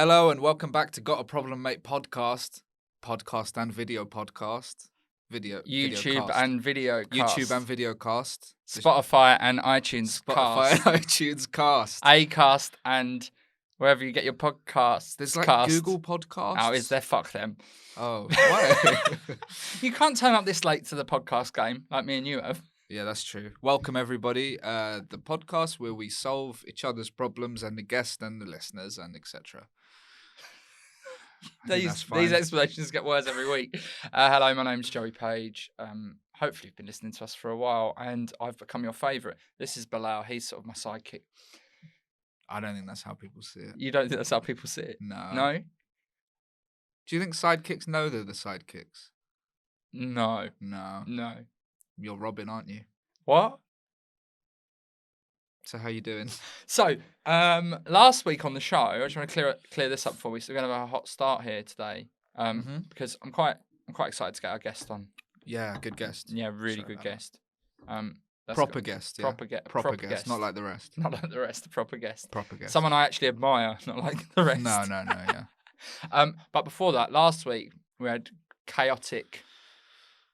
Hello and welcome back to Got a Problem Mate podcast and video podcast. YouTube and video cast. YouTube and video cast. Spotify and iTunes Spotify cast. and iTunes cast. Acast and wherever you get your podcasts. There's like cast. Google Podcasts. Oh, is there? Fuck them. Oh, why? You can't turn up this late to the podcast game like me and you have. Yeah, that's true. Welcome everybody. The podcast where we solve each other's problems and the guests and the listeners and etc. These explanations get worse every week. Hello, my name's Joey Page. Hopefully you've been listening to us for a while and I've become your favourite. This is Bilal. He's sort of my sidekick. I don't think that's how people see it. You don't think that's how people see it? No. No? Do you think sidekicks know they're the sidekicks? No. No. No. You're Robin, aren't you? What? So how you doing? So, last week on the show, I just want to clear this up before we're going to have a hot start here today. Because I'm quite excited to get our guest on. Yeah, good guest. Yeah, really good guest. Proper guest, yeah. Proper guest, not like the rest. Not like the rest, a proper guest. Proper guest. Someone I actually admire, not like the rest. No, yeah. But before that, last week we had chaotic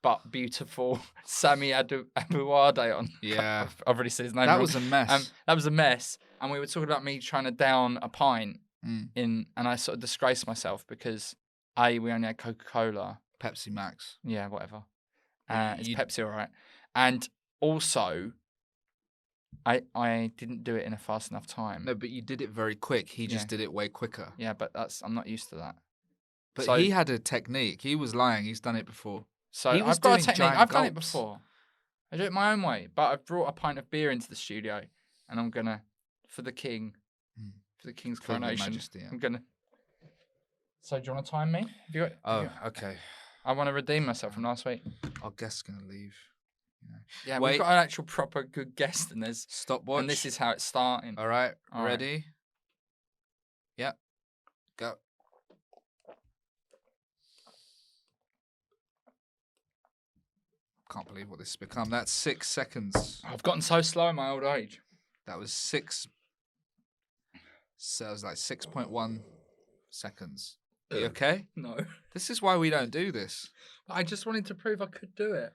but beautiful Sami Abuwade on. Yeah. I've already said his name That wrong. was a mess. That was a mess. And we were talking about me trying to down a pint and I sort of disgraced myself because we only had Coca-Cola. Pepsi Max. Yeah, whatever. It's Pepsi, all right. And also, I didn't do it in a fast enough time. No, but you did it very quick. He just did it way quicker. Yeah, but I'm not used to that. But so, he had a technique. He was lying. He's done it before. So I've got a technique. I've done it before. I do it my own way. But I've brought a pint of beer into the studio, and I'm gonna, for the king, for the king's coronation. Majesty, yeah. I'm gonna. So do you want to time me? Okay. I want to redeem myself from last week. Our guest's gonna leave. Yeah, Wait. we've got an actual proper good guest, and there's stopwatch. And this is how it's starting. All right. All Ready? Right. Yeah. Go. Can't believe what this has become. That's 6 seconds. I've gotten so slow in my old age. That was 6. So it was like 6.1 seconds. Are you okay? No. This is why we don't do this. I just wanted to prove I could do it.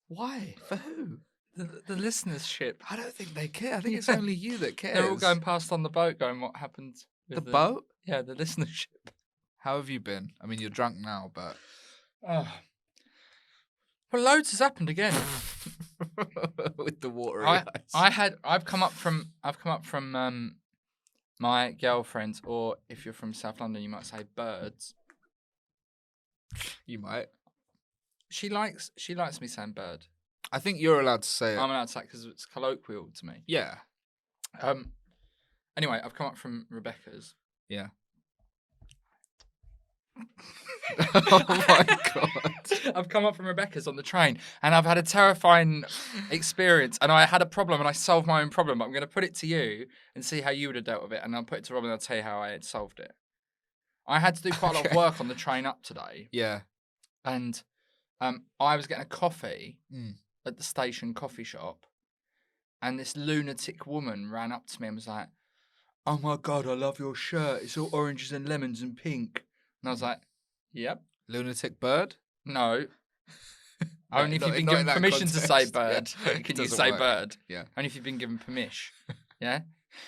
Why? For who? The listenership. I don't think they care. I think it's only you that cares. They're all going past on the boat going, what happened? The boat? Yeah, the listenership. How have you been? I mean, you're drunk now, but... Well, loads has happened again. With the watery eyes. I've come up from my girlfriend's, or if you're from South London, you might say birds. You might. She likes me saying bird. I think you're allowed to say it. I'm allowed to say it because it's colloquial to me. Yeah. Anyway, I've come up from Rebecca's. Yeah. Oh my God. I've come up from Rebecca's on the train and I've had a terrifying experience and I had a problem and I solved my own problem, but I'm going to put it to you and see how you would have dealt with it, and I'll put it to Robin and I'll tell you how I had solved it. I had to do quite a lot of work on the train up today. Yeah. And I was getting a coffee at the station coffee shop, and this lunatic woman ran up to me and was like, "Oh my God, I love your shirt. It's all oranges and lemons and pink." And I was like, "Yep." Lunatic bird? No. Only if you've been given permission to say bird. Yeah. Can you say bird? Yeah. Only if you've been given permission. Yeah?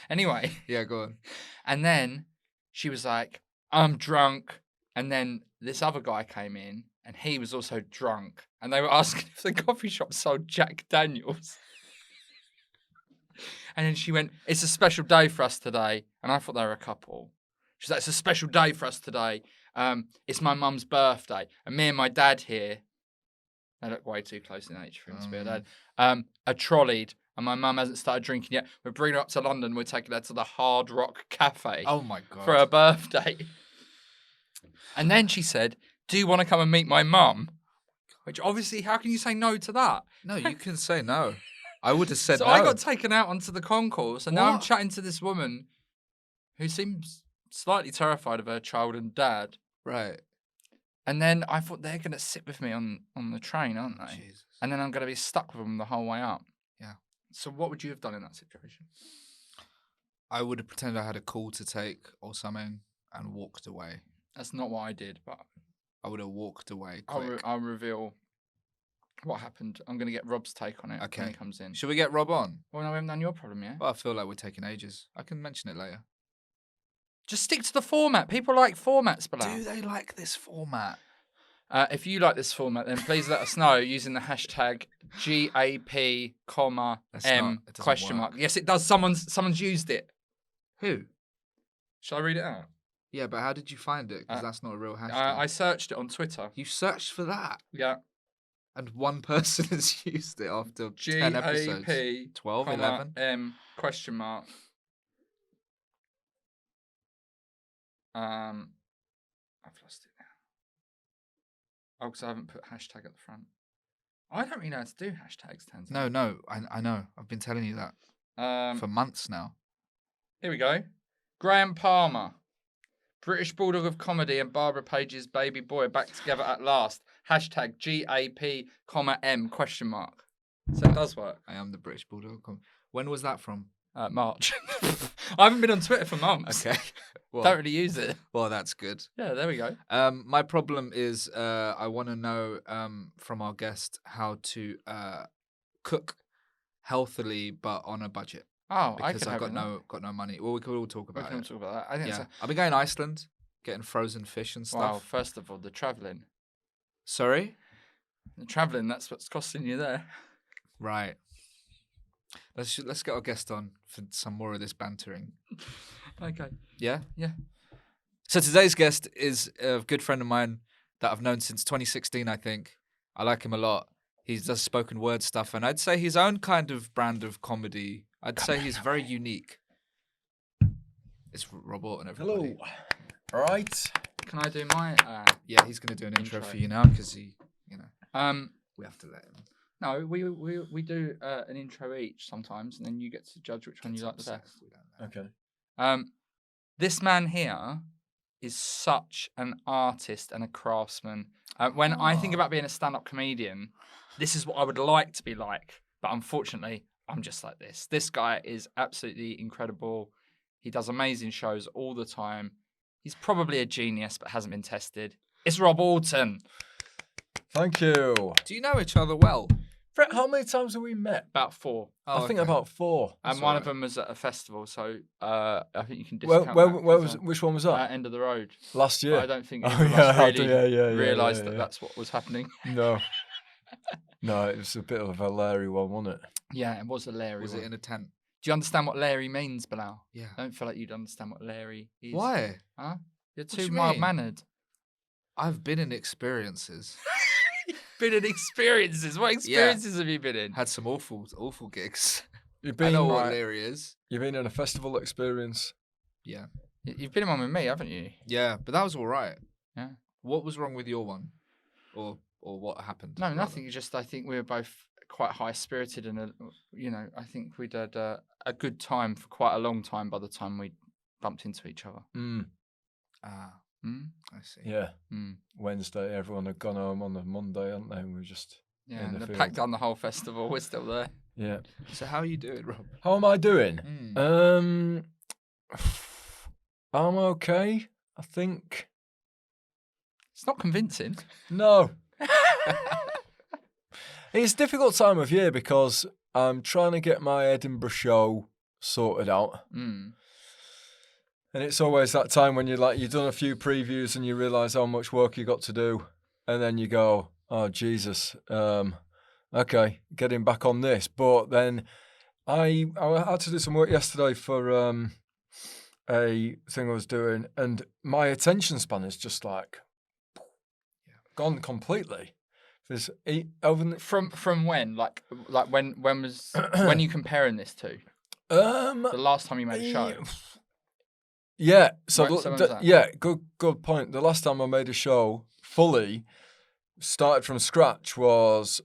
Anyway. Yeah, go on. And then she was like, "I'm drunk." And then this other guy came in and he was also drunk. And they were asking if the coffee shop sold Jack Daniels. And then she went, "It's a special day for us today." And I thought they were a couple. She's like, "It's a special day for us today. It's my mum's birthday. And me and my dad here," they look way too close in age for him to be a dad, are trolleyed. And my mum hasn't started drinking yet. We're bringing her up to London. We're taking her to the Hard Rock Cafe. Oh my God. For her birthday. And then she said, "Do you want to come and meet my mum?" Which obviously, how can you say no to that? No, you can say no. I would have said so no. I got taken out onto the concourse, and now I'm What? chatting to this woman who seems slightly terrified of her child and dad. Right. And then I thought they're going to sit with me on the train, aren't they? Jesus. And then I'm going to be stuck with them the whole way up. Yeah. So what would you have done in that situation? I would have pretended I had a call to take or something. and walked away. That's not what I did, but I would have walked away quick. I'll reveal what happened. I'm going to get Rob's take on it Okay. when he comes in. Should we get Rob on? Well, no, we haven't done your problem yet. Well, I feel like we're taking ages. I can mention it later. Just stick to the format. People like formats, Bilal. Do they like this format? If you like this format, then please let us know using the hashtag GAP, M question mark. Yes, it does. Someone's used it. Who? Shall I read it out? Yeah, but how did you find it? Because that's not a real hashtag. I searched it on Twitter. You searched for that? Yeah. And one person has used it after 10 episodes. GAP, 12, 11? M question mark. I've lost it now. Oh, because I haven't put hashtag at the front. I don't really know how to do hashtags, turns out. No, I know. I've been telling you that for months now. Here we go. Graham Palmer. British Bulldog of Comedy and Barbara Page's baby boy back together at last. Hashtag GAP, M question mark. So it does work. I am the British Bulldog. When was that from? March. I haven't been on Twitter for months. Okay. Well, don't really use it. Well, that's good. Yeah, there we go. My problem is I want to know from our guest how to cook healthily but on a budget. Oh, because I've got no money. Well, we could all talk about it. We can talk about that. I think yeah. I've been going to Iceland, getting frozen fish and stuff. Well, first of all, the travelling. Sorry? The travelling, that's what's costing you there. Right. Let's get our guest on for some more of this bantering. Okay. Yeah? Yeah. So today's guest is a good friend of mine that I've known since 2016, I think. I like him a lot. He does spoken word stuff, and I'd say his own kind of brand of comedy. I'd say he's very unique. It's Rob Auton, everybody. Hello. All right. Can I do my... yeah, he's going to do an intro for you now because he, we have to let him. No, we do an intro each sometimes, and then you get to judge which one you like the best. Okay. This man here is such an artist and a craftsman. When I think about being a stand-up comedian, this is what I would like to be like. But unfortunately, I'm just like this. This guy is absolutely incredible. He does amazing shows all the time. He's probably a genius, but hasn't been tested. It's Rob Auton. Thank you. Do you know each other well? Brett, how many times have we met? About 4. Oh, I think about 4. And one of them was at a festival, so I think you can discount Which one was that? End of the road. Last year? But I don't think Oh, either of us really realised yeah. that's what was happening. No. No, it was a bit of a Larry one, wasn't it? Yeah, it was a Larry Was one. it in a tent? Do you understand what Larry means, Bilal? Yeah. I don't feel like you'd understand what Larry is. Why? Huh? You're do too you mild-mannered. I've been in experiences. Been in experiences. What experiences have you been in? Had some awful gigs. You've I been know what Larry is. You've been in a festival experience. Yeah. You've been in one with me, haven't you? Yeah, but that was all right. Yeah. What was wrong with your one? Or what happened? No, nothing. It's just I think we were both quite high-spirited and, I think we'd had a good time for quite a long time by the time we bumped into each other. I see. Yeah. Wednesday, everyone had gone home on the Monday, hadn't they? And we were just and they packed down the whole festival. We're still there. Yeah. So how are you doing, Rob? How am I doing? I'm okay, I think. It's not convincing. No. It's a difficult time of year because I'm trying to get my Edinburgh show sorted out. And it's always that time when you've done a few previews and you realise how much work you got to do. And then you go, oh, Jesus, okay, getting back on this. But then I had to do some work yesterday for a thing I was doing. And my attention span is just gone completely. There's from when? Like when was when are you comparing this to? The last time you made a show. Yeah. Good point. The last time I made a show fully, started from scratch, was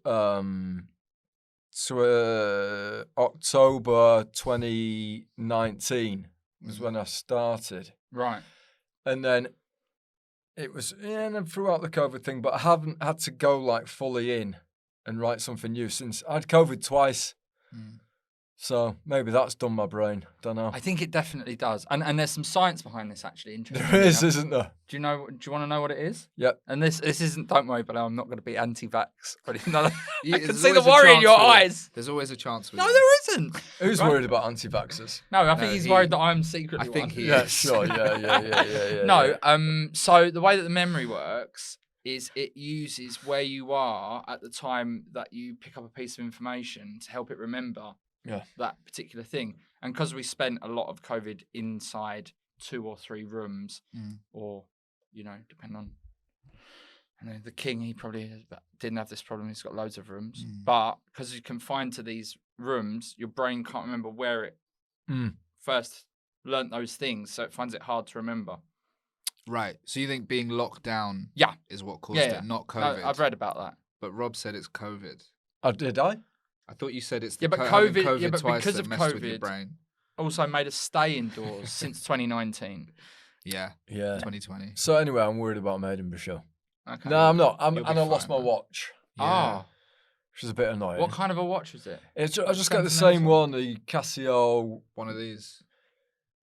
October 2019 was when I started. Right. And then it was, and then throughout the COVID thing, but I haven't had to go fully in and write something new since I had COVID twice. So maybe that's done my brain. Don't know. I think it definitely does. And there's some science behind this, actually. Interesting. There is, isn't there? Do you want to know what it is? Yep. And this isn't, don't worry, but I'm not going to be anti-vax or anything like that. I can There's see the always a worry in chance your with it. eyes. There's always a chance with No, it. there isn't. Who's Right? worried about anti-vaxxers? No, I think he's worried that I'm secretly I think one. he Yeah, is. sure. Yeah. No, so the way that the memory works is it uses where you are at the time that you pick up a piece of information to help it remember that particular thing. And because we spent a lot of COVID inside 2 or 3 rooms, or, depending on, the king, he probably didn't have this problem. He's got loads of rooms. But because you're confined to these rooms, your brain can't remember where it first learnt those things. So it finds it hard to remember. Right. So you think being locked down is what caused Yeah. it, not COVID? No, I've read about that. But Rob said it's COVID. Oh, did I? I thought you said it's Yeah, the but having COVID- COVID yeah, but twice because that of messed with your COVID, brain. Also made us stay indoors since 2019. Yeah. Yeah. 2020. So anyway, I'm worried about my Edinburgh show. Okay. No, I'm not. You'll be I lost fine, my man. watch, Yeah. which is a bit annoying. What kind of a watch was it? I just got the Sentimental. same one, the Casio. One of these.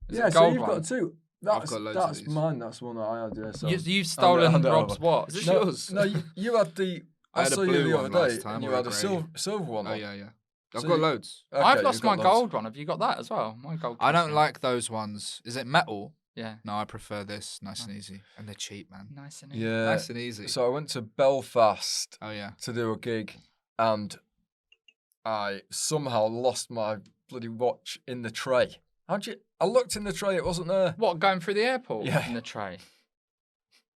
Is it a gold one? two. I've got loads of these. mine. That's the one that I had. Yeah, so. You've stolen hand it Rob's over. watch. Is this no, yours? No, you had the. I had a saw you blue the one other day, last time, and you or a had a grey. silver one. Oh, on. yeah. I've So got you- loads. Okay, I've you've lost got my loads. gold one. Have you got that as well? My gold. I don't Casio. like those ones. Is it metal? Yeah. No, I prefer this. Nice and easy. And they're cheap, man. Nice and easy. Yeah. Nice and easy. So I went to Belfast Oh, yeah. to do a gig, and I somehow lost my bloody watch in the tray. I looked in the tray, it wasn't there. What, going through the airport Yeah. in the tray?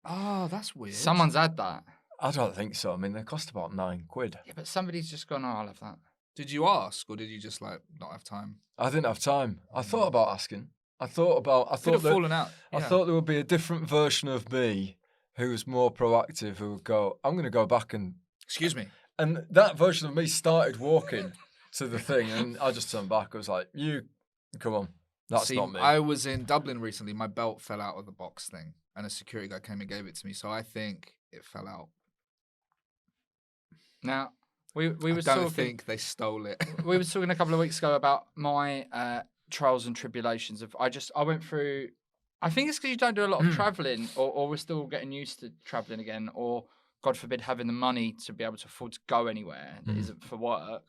Oh, that's weird. Someone's had that. I don't think so. I mean, they cost about £9. Yeah, but somebody's just gone, I'll have that. Did you ask, or did you just not have time? I didn't have time. I thought about asking. I thought Could have that, fallen out. I Yeah. thought there would be a different version of me who was more proactive, who would go, I'm going to go back and Excuse me. And that version of me started walking to the thing, and I just turned back. I was like, "You, come on, that's See, not me." I was in Dublin recently. My belt fell out of the box thing, and a security guard came and gave it to me. So I think it fell out. Now, we I were don't talking. think they stole it. We were talking a couple of weeks ago about my trials and tribulations of I went through. I think it's because you don't do a lot of traveling, or we're still getting used to traveling again, or God forbid having the money to be able to afford to go anywhere that isn't for work.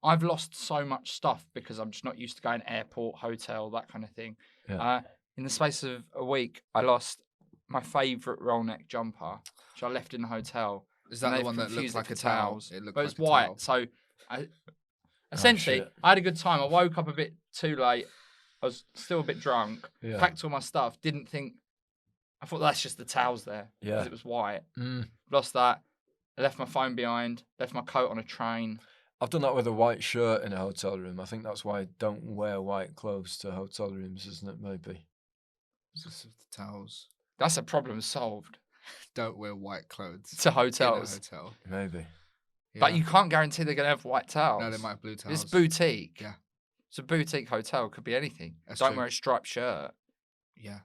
I've lost so much stuff because I'm just not used to going airport, hotel, that kind of thing. Yeah. In the space of a week, I lost my favourite roll neck jumper, which I left in the hotel. Is that and the they've one that looks confused it like for a towel? towels. It looked But like it's a white, towel. so essentially shit. I had a good time. I woke up a bit too late. I was still a bit drunk. Yeah. Packed all my stuff. Didn't think. I thought that's just the towels there because Yeah. it was white. Mm. Lost that. I left my phone behind. Left my coat on a train. I've done that with a white shirt in a hotel room. I think that's why I don't wear white clothes to hotel rooms, isn't it? Maybe. Just the towels. That's a problem solved Don't wear white clothes to in a hotels. hotel. Maybe. But Yeah. you can't guarantee they're going to have white towels. No, they might have blue towels. It's boutique. Yeah. It's a boutique hotel. Could be anything. That's Don't true. wear a striped shirt. Yeah.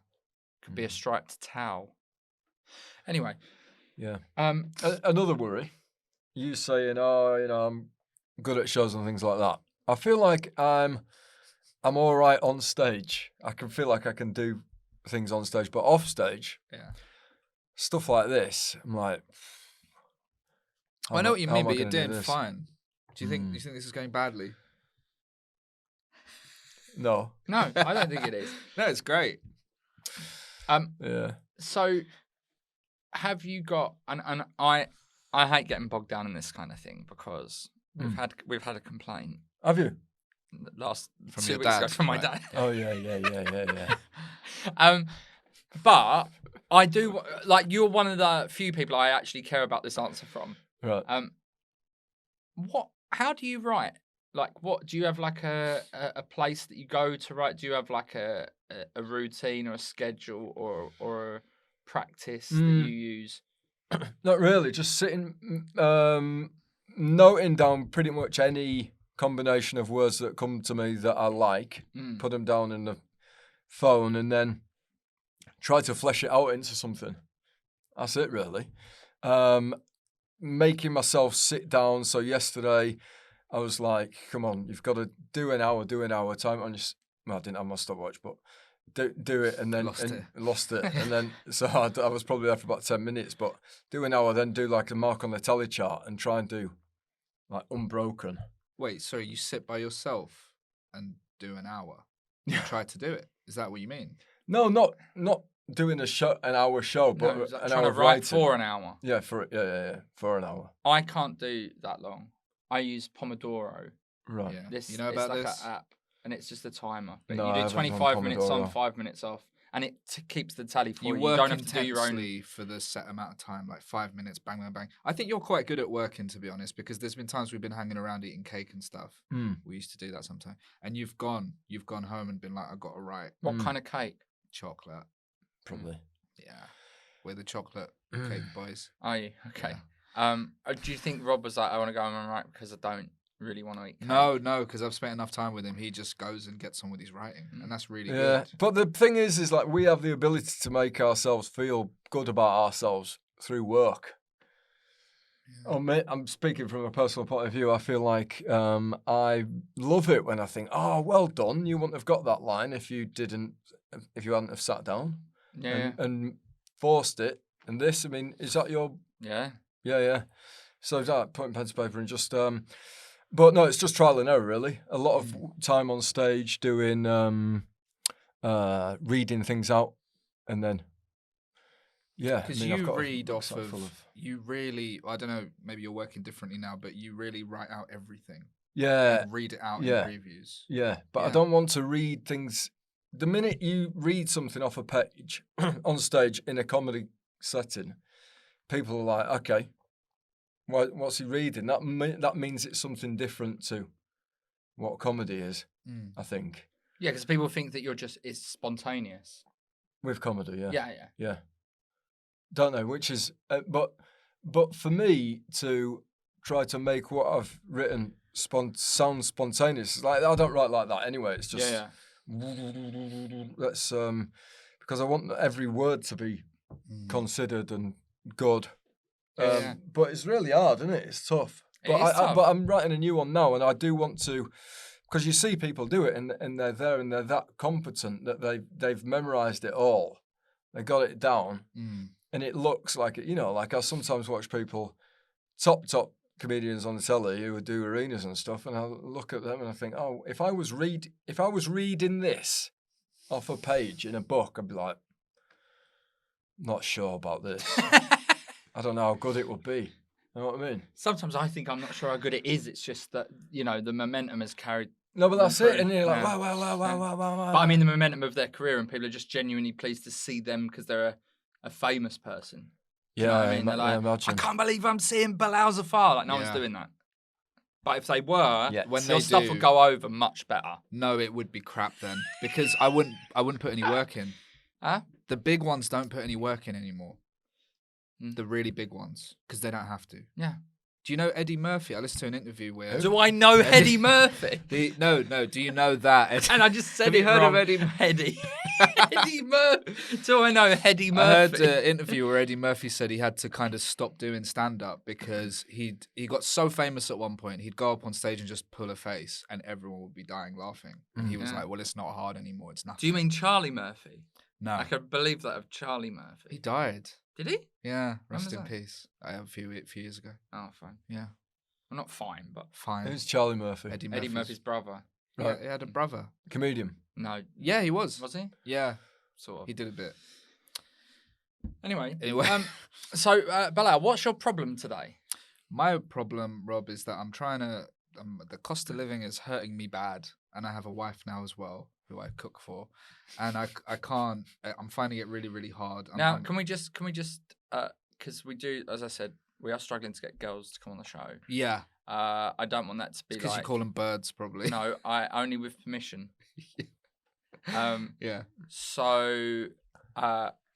Could be a striped towel. Anyway, Yeah. um, Another worry. You saying, I'm good at shows and things like that. I feel like I'm all right on stage. I can feel like I can do things on stage, but off stage, Yeah. stuff like this, I'm like. I know what you how mean, am I but you're gonna do doing this? fine. Do you think this is going badly? No. no, I don't think it is. No, it's great. Yeah. So, have you got? And I hate getting bogged down in this kind of thing because we've had a complaint Have you? last From 2 your weeks ago dad, from my right. dad. Oh yeah. But I do like you're one of the few people I actually care about this answer from. Right. How do you write? Like, what do you have like a place that you go to write? Do you have like a routine or a schedule or a practice that you use? Not really. Just sitting, noting down pretty much any combination of words that come to me that I like. Put them down in the phone, and then try to flesh it out into something. That's it, really. Making myself sit down. So yesterday, I was like, come on, you've got to do an hour time on your. Well, I didn't have my stopwatch, but do it and then lost it, and then so I was probably there for about 10 minutes. But do an hour, then do like a mark on the tally chart and try and do like unbroken. Wait, sorry, you sit by yourself and do an hour? You try to do it? Is that what you mean? No, not doing an hour show, but No, an trying hour to of write writing. for an hour. Yeah, for an hour. I can't do that long. I use Pomodoro. Right. Yeah. This You know about it's like this? an app, and it's just a timer. But No, I you do haven't 25 done minutes on, Pomodoro. 5 minutes off, and it keeps the tally for you. You You work don't have to do your own. intensely for the set amount of time, like 5 minutes, bang, bang, bang. I think you're quite good at working, to be honest, because there's been times we've been hanging around eating cake and stuff. We used to do that sometimes. And you've gone home and been like, I got to write. What kind of cake? Chocolate. Probably. Yeah. We're the chocolate cake boys. Are you? Okay. Yeah. Do you think Rob was like, I want to go home and write because I don't really want to eat cake? No, because I've spent enough time with him. He just goes and gets on with his writing, and that's really good. But the thing is like we have the ability to make ourselves feel good about ourselves through work. Yeah. I'm speaking from a personal point of view. I feel like I love it when I think, oh, well done. You wouldn't have got that line if you hadn't have sat down and forced it. And this, I mean, is that your... Yeah. Yeah. So that putting pen to paper and just... But no, it's just trial and error, really. A lot of time on stage doing, reading things out, and then, because you read off of, you really, I don't know, maybe you're working differently now, but you really write out everything. Yeah. And read it out in previews. Yeah, but I don't want to read things. The minute you read something off a page on stage in a comedy setting, people are like, okay, what's he reading? That means it's something different to what comedy is, I think. Yeah, because people think that it's spontaneous. With comedy, yeah. Yeah. Don't know, which is, but for me to try to make what I've written sound spontaneous, like I don't write like that anyway. It's just, that's because I want every word to be considered and good. But it's really hard, isn't it? It's tough. But I'm writing a new one now, and I do want to, because you see people do it, and they're there, and they're that competent that they've memorized it all, they got it down, and it looks like it. You know, like I sometimes watch people, top comedians on the telly who would do arenas and stuff, and I look at them and I think, oh, if I was reading this off a page in a book, I'd be like, not sure about this. I don't know how good it would be. You know what I mean? Sometimes I think I'm not sure how good it is. It's just that, the momentum has carried. No, but that's it. And you're like, Yeah. wow. But I mean, the momentum of their career, and people are just genuinely pleased to see them because they're a famous person. Yeah, you know what I mean? They're like, imagine. I can't believe I'm seeing Bilal Zafar. Like, no one's doing that. But if they were, when your stuff would go over much better. No, it would be crap then, because I wouldn't put any work in. Huh? The big ones don't put any work in anymore. The really big ones, because they don't have to. Yeah. Do you know Eddie Murphy? I listened to an interview where... Do I know Eddie Murphy? No. Do you know that? And I just said Have you heard wrong. of Eddie Eddie Murphy. Do I know Eddie Murphy? I heard an interview where Eddie Murphy said he had to kind of stop doing stand-up because he got so famous at one point, he'd go up on stage and just pull a face and everyone would be dying laughing. And he was like, well, it's not hard anymore. It's nothing. Do you mean Charlie Murphy? No. I could believe that of Charlie Murphy. He died. Did he? Yeah, rest in peace. I have a few years ago. Oh, fine. Yeah. Well, not fine, but... Fine. Who's Charlie Murphy? Eddie Murphy's brother. Right. Yeah, he had a brother. Comedian? No. Yeah, he was. Was he? Yeah. Sort of. He did a bit. Anyway. So, Bilal, what's your problem today? My problem, Rob, is that I'm trying to... the cost of living is hurting me bad, and I have a wife now as well, who I cook for, and I can't. I'm finding it really, really hard. Can we just because we do, as I said, we are struggling to get girls to come on the show. Yeah. I don't want that to be because you call them birds, probably. No, I only with permission. Yeah. So,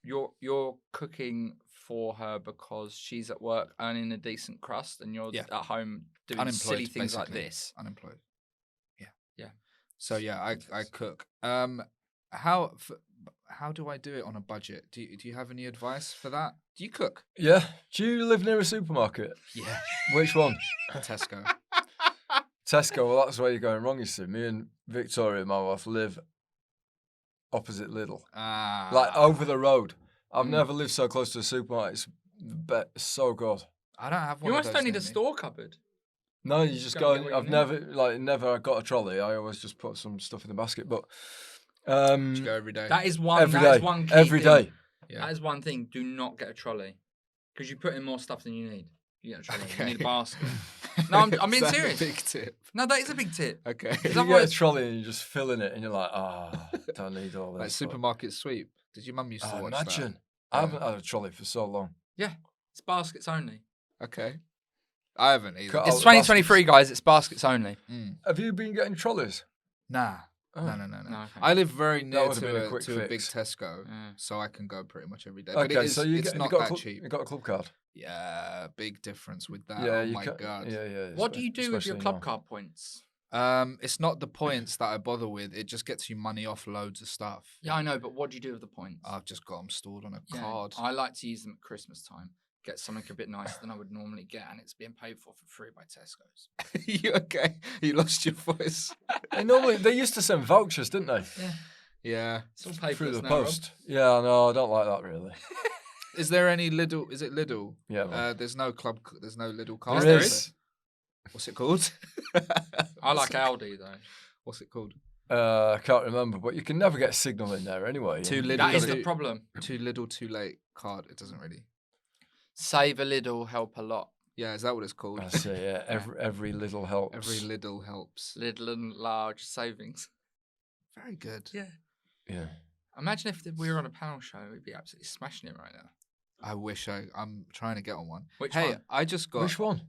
you're cooking for her because she's at work earning a decent crust, and you're at home doing silly things like this. Unemployed. Yeah. Yeah. So yeah, I cook. How do I do it on a budget? Do you have any advice for that? Do you cook? Yeah. Do you live near a supermarket? Yeah. Which one? Tesco. Tesco, well, that's where you're going wrong, you see. Me and Victoria, my wife, live opposite Lidl. Like, over the road. I've never lived so close to a supermarket. It's so good. I don't have one. You of almost those don't need near a me. store cupboard. No, you just Go go. and get what I've you never got a trolley. I always just put some stuff in the basket. But You go every day. That is one. every that day, is one key every thing. day. Yeah. That is one thing. Do not get a trolley because you put in more stuff than you need. You get a trolley. You need a Okay. basket. No, I'm being Is that a serious. big tip. No, that is a big tip. Okay. You get a otherwise- trolley and you're just filling it, and you're like, don't need all this. Like but- supermarket sweep. Did your mum used to watch imagine. that? I haven't had a trolley for so long. Yeah, it's baskets only. Okay. I haven't either. Cut It's out 2023, guys. It's baskets only. Have you been getting trolleys? Nah. Oh. No. No, okay. I live very near would've been a to quick a big fix. Tesco, Yeah. so I can go pretty much every day. But Okay, it is, so you it's get, not you got that a cheap. You got a club card. Yeah, big difference with that. Yeah, Oh you my ca- god. Yeah. What do you do with your especially club now. card points? It's not the points that I bother with. It just gets you money off loads of stuff. Yeah, I know, but what do you do with the points? I've just got them stored on a Yeah, card. I like to use them at Christmas time. Get something a bit nicer than I would normally get, and it's being paid for free by Tesco's. You okay? You lost your voice. They used to send vouchers, didn't they? Yeah, Yeah. it's all paid Through for the now, Rob. post. Yeah, no, I don't like that really. Is there any Lidl? Is it Lidl? Yeah, man. There's no club. There's no Lidl card. There there is. What's it called? I like Aldi though. What's it called? I can't remember, but you can never get a signal in there anyway. Too and- little. That is Lidl. the problem. Too little, too late card. It doesn't really. Save a little, help a lot. Yeah, is that what it's called? I see. Yeah, every little helps. Every Lidl helps. Little and large savings. Very good. Yeah. Yeah. Imagine if we were on a panel show, we'd be absolutely smashing it right now. I wish I'm trying to get on one. Which hey, one? I just got Which one?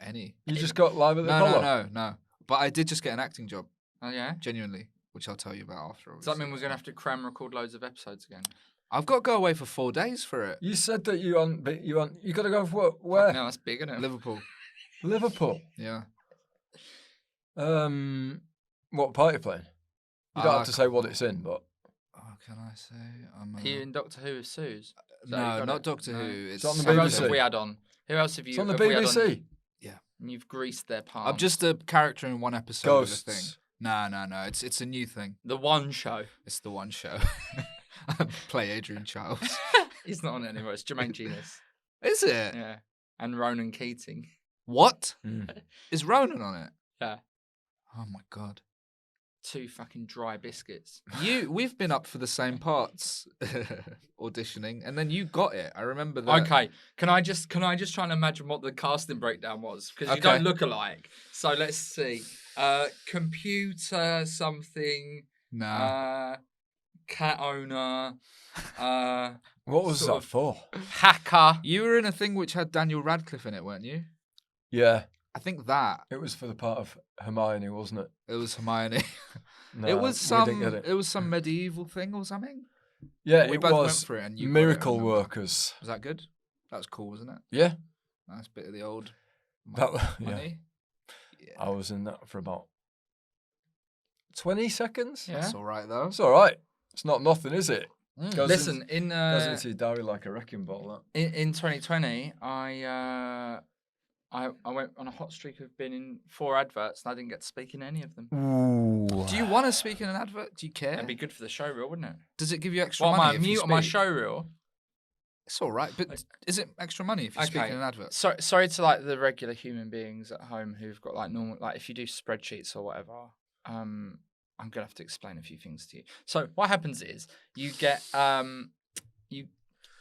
Any. You just got live at the No, Apollo? no. But I did just get an acting job, Oh yeah. genuinely, which I'll tell you about after. Does that mean obviously. we're gonna have to cram record loads of episodes again? I've got to go away for 4 days for it. You said that you got to go for where? No, that's big, isn't it? Liverpool. Liverpool. Yeah. What part are you playing? You don't have to say what it's in, but Oh, can I say? I'm Are you in Doctor Who with Suze? Is that no, how you got not it? Doctor No. Who. It's on the Who else BBC. have we had on? Who else have you? it's on the have we had BBC. and you've greased their palms. I'm just a character in one episode of a thing. Ghosts. No. It's a new thing. the one show. It's the one show. I play Adrian Childs. He's not on it anymore. It's Jermaine Genius. Is it? Yeah, and Ronan Keating. What? Mm. Is Ronan on it? Yeah, Oh my god. 2 fucking dry biscuits. We've been up for the same parts auditioning, and then you got it. I remember that. Okay, can I just try and imagine what the casting breakdown was? Because you Okay. don't look alike. So let's see. Computer something. Nah. Cat owner. What was Sort that of- for? Hacker. You were in a thing which had Daniel Radcliffe in it, weren't you? Yeah, I think that it was for the part of Hermione, wasn't it? it was Hermione. No, it was we some. didn't get it. It was some medieval thing or something. Yeah, we it both went was for it, and you got it, I Miracle remember. Workers. Was that good? That was cool, wasn't it? Yeah, Nice bit of the old that yeah. money. Yeah. I was in that for about 20 seconds. Yeah. That's all right though. It's all right. It's not nothing, is it? Mm. Goes Listen, goes into your diary like a wrecking ball. in 2020, I went on a hot streak of being in 4 adverts and I didn't get to speak in any of them. That. Ooh. Do you want to speak in an advert? Do you care? That'd be good for the show reel, wouldn't it? Does it give you extra Well, money? my if you mute on my speak? show reel. It's all right, but is it extra money if you speak Okay. in an advert? Sorry to like the regular human beings at home who've got like normal, like if you do spreadsheets or whatever, I'm gonna have to explain a few things to you. So what happens is you get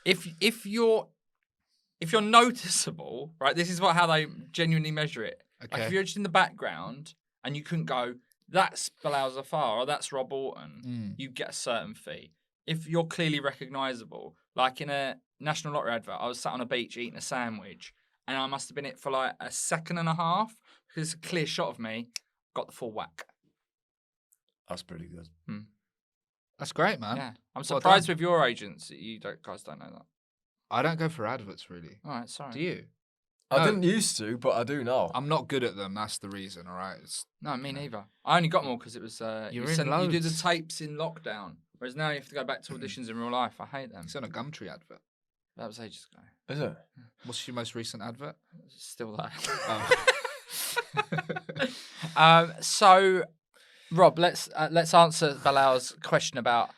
if you're noticeable, right? This is how they genuinely measure it. Like Okay. if you're just in the background and you couldn't go, that's Bilal Zafar or that's Rob Auton, Mm. you get a certain fee. If you're clearly recognisable, like in a National Lottery advert, I was sat on a beach eating a sandwich and I must have been it for like a second and a half because it's a clear shot of me, got the full whack. That's pretty good. That's great, man. Yeah. I'm Well surprised done. with your agents that you guys don't know that. I don't go for adverts really. All right, sorry. Do you? I No. didn't used to, but I do now. I'm not good at them. That's the reason. All right. No, me neither. I only got more because it was You you were in you did the loads. tapes in lockdown, whereas now you have to go back to auditions in real life. I hate them. It's on a Gumtree advert. That was ages ago. Is it? What's your most recent advert? It's still there. Oh. So, Rob, let's answer Bilal's question about.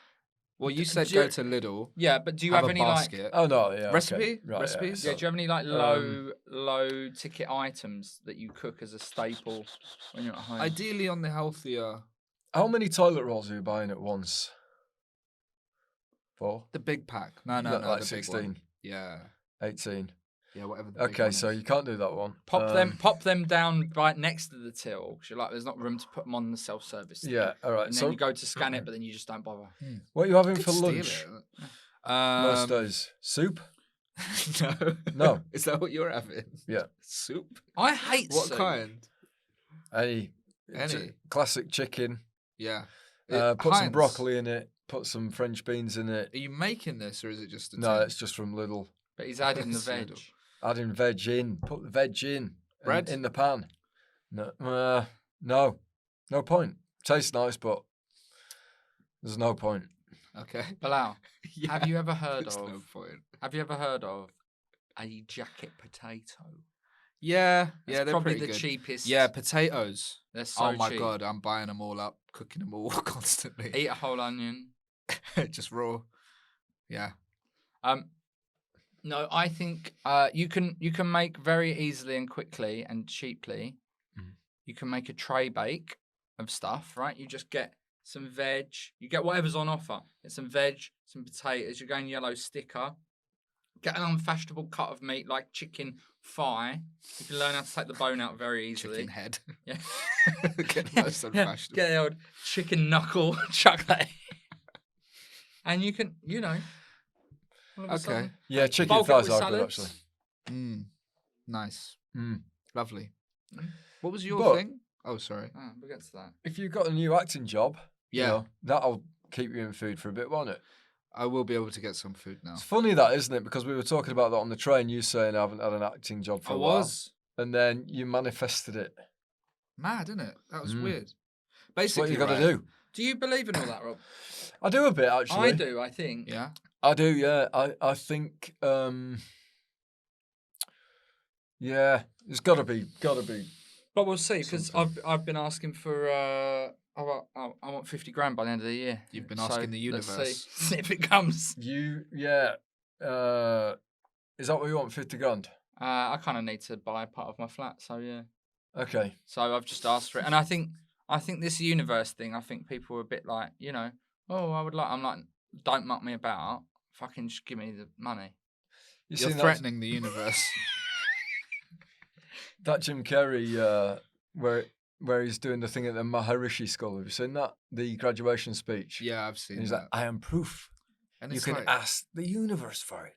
Well, you said do you- go to Lidl. Yeah, but do you have have a any basket. Oh no, yeah. Recipe? Okay. Right, Recipes? Yeah, do you have any Um, low ticket items that you cook as a staple when you're at home? Ideally on the healthier, How many toilet rolls are you buying at once? 4? the big pack. No, Like the big 16, one. Yeah, 18. yeah, whatever. The big Okay, one so is. you can't do that one. Pop them down right next to the till. 'Cause you're like, there's not room to put them on the self-service. Thing. Yeah, all right. And then So you go to scan it, but then you just don't bother. what are you having Could for steal lunch? it. Most days, soup. No. No. Is that what you're having? Yeah. Soup? I hate What soup. kind? Any Any? classic chicken. Yeah. Put some Heinz. broccoli in it. Put some French beans in it. Are you making this or is it just a No, tin? it's just from Lidl. But he's adding the It's veg. Lidl. Adding veg in. Put the veg in. Bread? In the pan. No, no point. Tastes nice, but there's no point. Okay. Bilal, Yeah, have you ever heard there's of? no point. Have you ever heard of a jacket potato? Yeah, That's they're probably pretty the good. cheapest. Yeah, potatoes. They're so Oh my cheap. god, I'm buying them all up, cooking them all constantly. Eat a whole onion. Just raw. Yeah. No, I think you can make very easily and quickly and cheaply. Mhm. You can make a tray bake of stuff, right? You just get some veg. You get whatever's on offer. Get some veg, some potatoes. You're going yellow sticker. Get an unfashionable cut of meat like chicken thigh. You can learn how to take the bone out very easily. Chicken head. Yeah. Get the most unfashionable. Get the old chicken knuckle, chuck that in. And you can, all of a Okay. sudden- Yeah, chicken Bulk it thighs with are good salads. actually. Nice. Mm. Lovely. Mm. What was your But- thing? Oh, sorry. Ah, we'll get to that. If you've got a new acting job, Yeah. that'll keep you in food for a bit, won't it? I will be able to get some food now. It's funny that, isn't it? Because we were talking about that on the train. You saying I haven't had an acting job for I a while, was. and then you manifested it. Mad, isn't it? That was Mm. weird. That's Basically, what you got to right, do. Do you believe in all that, Rob? I do a bit actually. I do, I think. Yeah. I do. Yeah. I think. Yeah. It's got to be. But we'll see, because Something. I've been asking for I want 50 grand by the end of the year. You've been asking the let's universe. see if it comes. You. Yeah. Is that what you want? 50 grand. I kind of need to buy part of my flat, so yeah. Okay. So I've just asked for it, and I think this universe thing. I think people are a bit like, oh, I would like. I'm like, don't muck me about. Fucking just give me the money. You're seen threatening the universe. that Jim Carrey where he's doing the thing at the Maharishi School. Have you seen that? The graduation speech. Yeah, I've seen And he's that. like, I am proof. And You it's can like, ask the universe for it.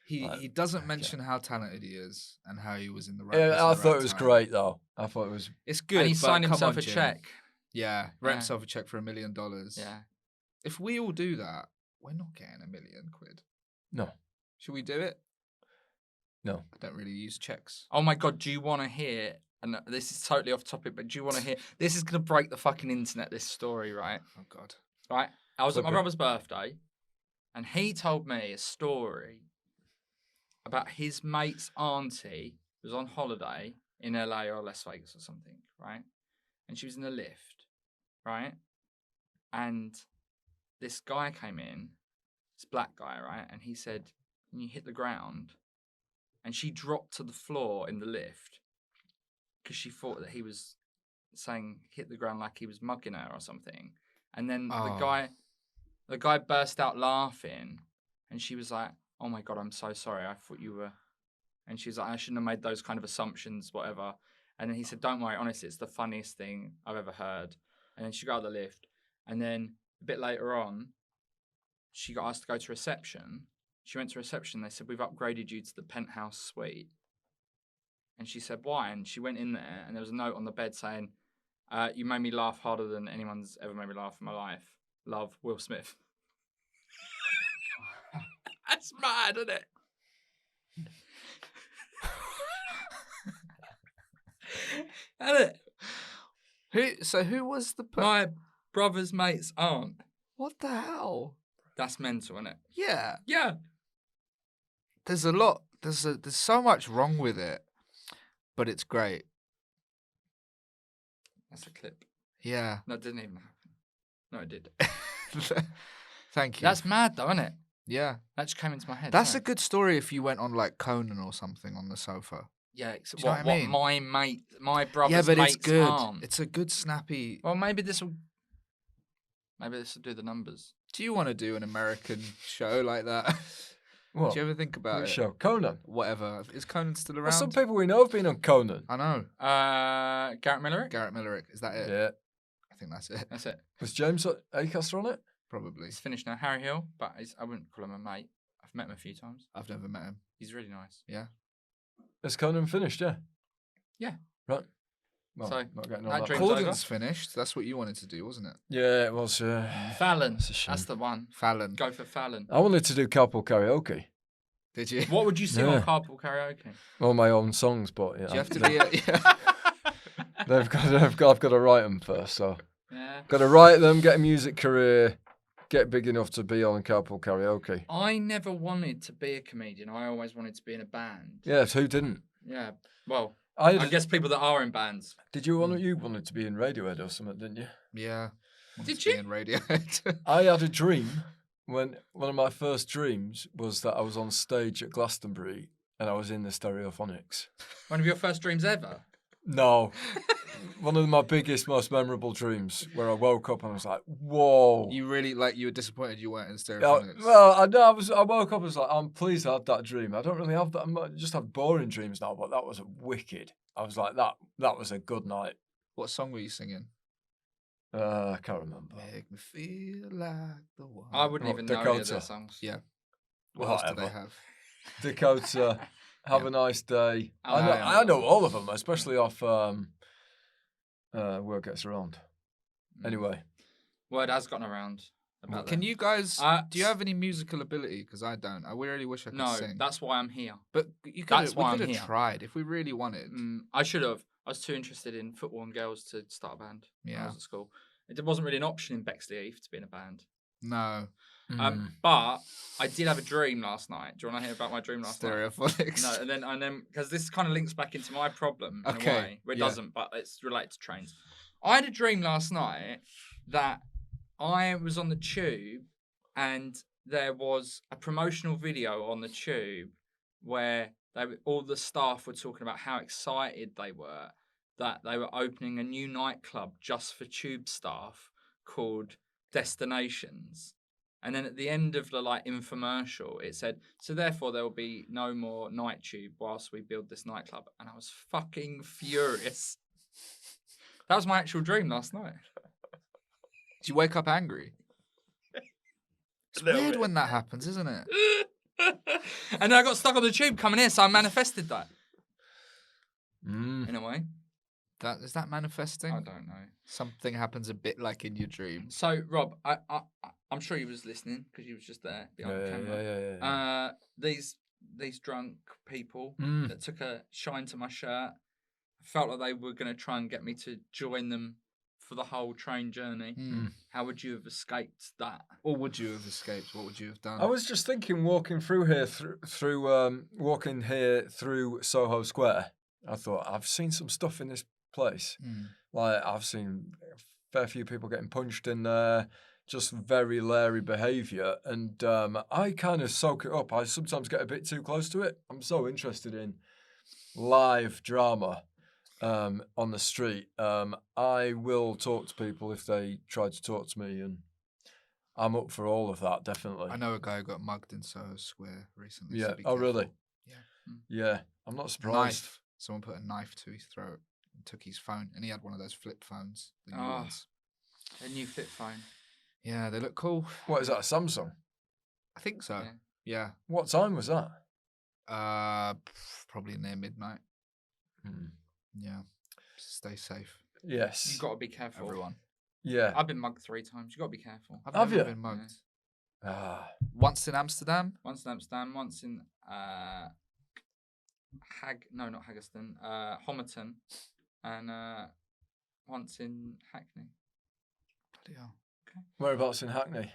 he doesn't mention how talented he is and how he was in the right. Yeah, place I at the thought right it was time. great though. I thought it was. It's good. And he but signed come himself on, a Jim. check. Yeah, wrote Yeah. himself a check for $1 million. Yeah. If we all do that, we're not getting £1 million. No. Should we do it? No. I don't really use checks. Oh my god, do you want to hear? And this is totally off topic, but do you want to hear? This is gonna break the fucking internet. This story, right? Oh God. Right. I was at my Okay. brother's birthday, and he told me a story about his mate's auntie who was on holiday in LA or Las Vegas or something, right? And she was in a lift, right? And this guy came in, this black guy, right? And he said, "Can you hit the ground?" And she dropped to the floor in the lift because she thought that he was saying hit the ground like he was mugging her or something. And then Oh. the guy burst out laughing, and she was like, "Oh my god, I'm so sorry. I thought you were." And she was like, "I shouldn't have made those kind of assumptions, whatever." And then he said, "Don't worry, honestly, it's the funniest thing I've ever heard." And then she got out of the lift, and then a bit later on, she got asked to go to reception. She went to reception. They said, "We've upgraded you to the penthouse suite." And she said, "Why?" And she went in there, and there was a note on the bed saying, "You made me laugh harder than anyone's ever made me laugh in my life. Love, Will Smith." That's mad, isn't it? Isn't it? Who was the My brother's mate's aunt. What the hell? That's mental, isn't it? Yeah. Yeah. There's a lot. There's so much wrong with it, but it's great. That's a clip. Yeah. No, it didn't even happen. No, it did. Thank you. That's mad, though, isn't it? Yeah. That just came into my head. That's sorry. a good story if you went on like Conan or something on the sofa. Yeah, Do you know what I mean? My brother's Yeah, but mate's it's good. aunt. It's a good snappy. Well, maybe this will do the numbers. Do you want to do an American show like that? What? Do you ever think about Which it? show? Conan. Whatever. Is Conan still around? Well, some people we know have been on Conan. I know. Garrett Miller. Garrett Millerick. Is that it? Yeah. I think that's it. That's it. Was James Acaster on it? Probably. He's finished now. Harry Hill, but I wouldn't call him a mate. I've met him a few times. I've never met him. He's really nice. Yeah. Is Conan finished? Yeah. Yeah. Right. Well, So, not getting that on that. dream's Cordon's finished. That's what you wanted to do, wasn't it? Yeah, it was. Fallon. That's a shame. That's the one. Fallon. Go for Fallon. I wanted to do carpool karaoke. Did you? What would you sing on Yeah. carpool karaoke? All my own songs, but yeah, Do you have to be? Yeah. I've got to write them first. So Yeah. got to write them, get a music career, get big enough to be on carpool karaoke. I never wanted to be a comedian. I always wanted to be in a band. Yeah, who didn't? Yeah. Well, I I guess people that are in bands. Did you wanted to be in Radiohead or something, didn't you? Yeah. Wanted Did to be you? in Radiohead? I had a dream when one of my first dreams was that I was on stage at Glastonbury and I was in the Stereophonics. One of your first dreams ever. No. One of my biggest, most memorable dreams where I woke up and I was like, whoa. You really you were disappointed you weren't in Yeah, Stereophonics. well, I know. I woke up and was like, I'm pleased I had that dream. I don't really have that. I just have boring dreams now, but that was wicked. I was like, that was a good night. What song were you singing? I can't remember. Make me feel like the one. I wouldn't What, even know any of their Dakota? songs. Yeah. What else do they Whatever. have? Dakota, have Yeah. a nice day. Oh, I know all of them, especially off Word Gets Around. Anyway, Word has gotten around about Can that. you guys? Do you have any musical ability? Because I don't. I really wish I could No, sing. that's why I'm here. But you that's could. why We I'm could here. have tried if we really wanted. I should have. I was too interested in football and girls to start a band when I Yeah. was at school. It wasn't really an option in Bexley Heath to be in a band. No. But I did have a dream last night. Do you want to hear about my dream last night? Stereophonics. No, and then because this kind of links back into my problem in Okay, a way. Well, it yeah. doesn't, but it's related to trains. I had a dream last night that I was on the tube and there was a promotional video on the tube where all the staff were talking about how excited they were that they were opening a new nightclub just for tube staff called Destinations. And then at the end of the infomercial, it said, so therefore there will be no more night tube whilst we build this nightclub. And I was fucking furious. That was my actual dream last night. Did you wake up angry? It's weird when that happens, isn't it? And then I got stuck on the tube coming in, so I manifested that. In a way. Is that manifesting? I don't know. Something happens a bit like in your dream. So, Rob, I'm sure you was listening because you was just there behind the camera. Yeah. These drunk people that took a shine to my shirt felt like they were going to try and get me to join them for the whole train journey. How would you have escaped that? Or would you have escaped? What would you have done? I was just thinking, walking through here through Soho Square. I thought I've seen some stuff in this place. Like I've seen a fair few people getting punched in there. Just very leery behaviour, and I kind of soak it up. I sometimes get a bit too close to it. I'm so interested in live drama on the street. I will talk to people if they try to talk to me, and I'm up for all of that, definitely. I know a guy who got mugged in Soho Square recently. Yeah. So be Oh, really? careful. Yeah. I'm not surprised. Knife. Someone put a knife to his throat and took his phone, and he had one of those flip phones. The new ones. A new flip phone. Yeah, they look cool. What is that? A Samsung? I think so. Yeah. What time was that? Probably near midnight. Hmm. Yeah. Stay safe, Yes. You've got to be careful. everyone. Yeah. I've been mugged 3 times. You've got to be careful. I've Have never you? been mugged. Ah. Once in Amsterdam. Once in Amsterdam, once in not Haggerston, Homerton, and once in Hackney. Bloody hell. Whereabouts in Hackney?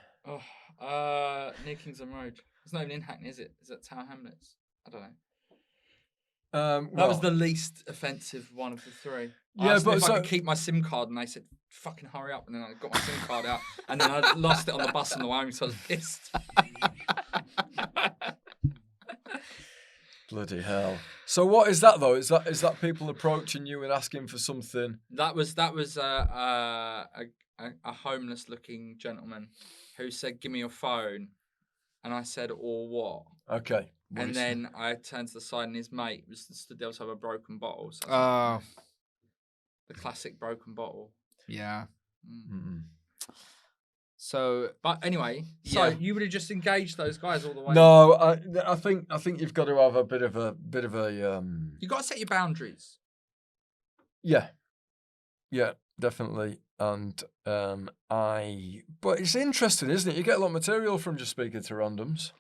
Near Kingsland Road. It's not even in Hackney, is it? Is it Tower Hamlets? I don't know. That was the least offensive one of the 3. I asked them but if I could keep my SIM card, and they said, "Fucking hurry up!" And then I got my SIM card out, and then I lost it on the bus on the way home, so I was pissed. Bloody hell! So what is that though? Is that people approaching you and asking for something? That was a homeless-looking gentleman who said, "Give me your phone," and I said, "Or what?" Okay. And then I turned to the side, and his mate was stood there with a broken bottle. So the classic broken bottle. Yeah. Mm-mm. So, but anyway, you would have just engaged those guys all the way. No, I think you've got to have a bit of a You got to set your boundaries. Yeah, definitely. And but it's interesting, isn't it? You get a lot of material from just speaking to randoms.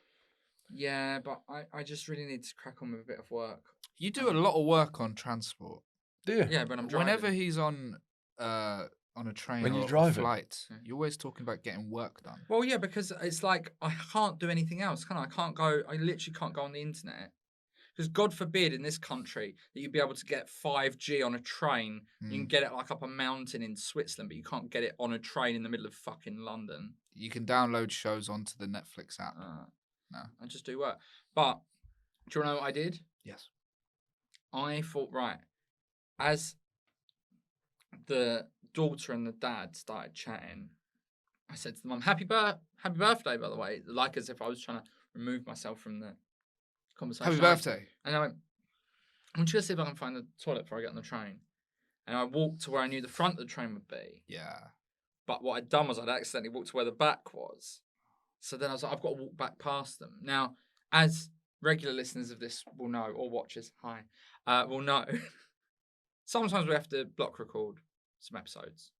Yeah, but I just really need to crack on with a bit of work. you do a lot of work on transport. Do you? Yeah, but I'm driving. Whenever he's on a train When or you're a driving? flight, you're always talking about getting work done. Well, yeah, because it's like I can't do anything else, can I? I literally can't go on the internet. Because God forbid in this country that you'd be able to get 5G on a train. You can get it like up a mountain in Switzerland, but you can't get it on a train in the middle of fucking London. You can download shows onto the Netflix app. No, I just do work. But do you want to know what I did? Yes. I thought, right, as the daughter and the dad started chatting, I said to the mum, happy birthday, by the way. Like as if I was trying to remove myself from the conversation. Happy birthday. And I went, I'm just going to see if I can find the toilet before I get on the train. And I walked to where I knew the front of the train would be. Yeah. But what I'd done was I'd accidentally walked to where the back was. So then I was like, I've got to walk back past them. Now, as regular listeners of this will know, or watchers, will know, sometimes we have to block record some episodes.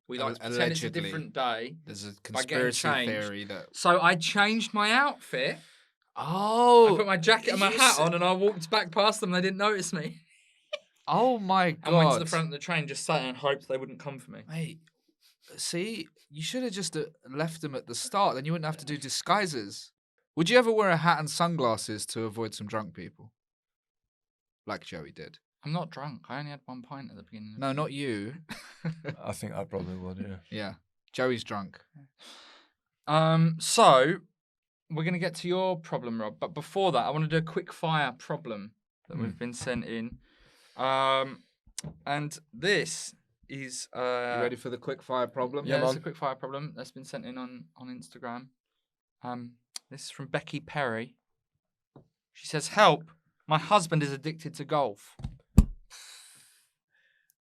We like to pretend it's a different day. There's a conspiracy theory that... So I changed my outfit. Oh! I put my jacket and my hat on and I walked back past them and they didn't notice me. Oh my God. I went to the front of the train, just sat and hoped they wouldn't come for me. Mate, see, you should have just left them at the start. Then you wouldn't have to do disguises. Would you ever wear a hat and sunglasses to avoid some drunk people? Like Joey did. I'm not drunk. I only had 1 pint at the beginning. No, not you. I think I probably would, yeah. Yeah. Joey's drunk. So we're going to get to your problem, Rob. But before that, I want to do a quick fire problem that we've been sent in. And this is... you ready for the quick fire problem? Yeah, it's a quick fire problem that's been sent in on Instagram. This is from Becky Perry. She says, help, my husband is addicted to golf.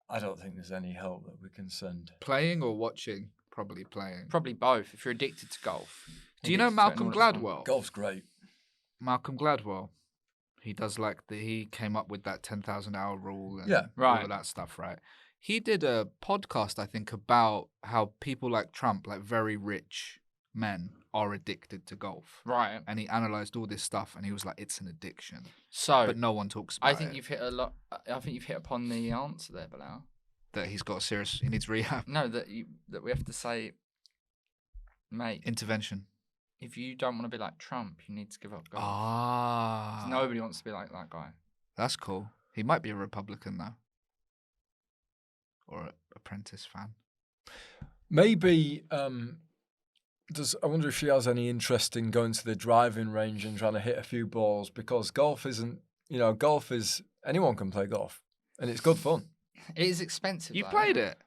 I don't think there's any help that we can send. Playing or watching? Probably playing. Probably both, if you're addicted to golf. Do you know Malcolm Gladwell? Golf's great. Malcolm Gladwell. He does he came up with that 10,000 hour rule and right. all of that stuff, right? He did a podcast, I think, about how people like Trump, like very rich men, are addicted to golf. Right. And he analysed all this stuff and he was like, it's an addiction. So, but no one talks about it. I think you've hit upon the answer there, Bilal. That he's got he needs rehab. No, that we have to say, mate. Intervention. If you don't want to be like Trump, you need to give up golf. Ah. Nobody wants to be like that guy. That's cool. He might be a Republican, though. Or an Apprentice fan. Maybe, I wonder if she has any interest in going to the driving range and trying to hit a few balls, because golf isn't, anyone can play golf. And it's good fun. It is expensive. You played it?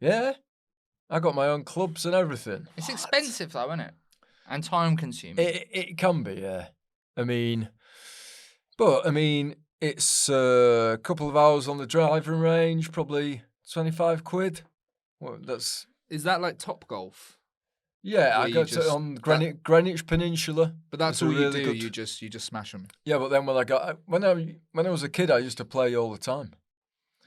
Yeah. I got my own clubs and everything. It's expensive, though, isn't it? And time consuming. It can be, yeah. It's a couple of hours on the driving range, probably 25 quid. Well, Is that like Top Golf? Yeah, I go to on Greenwich Peninsula. But that's all you do. You just smash them. Yeah, but then when I was a kid, I used to play all the time.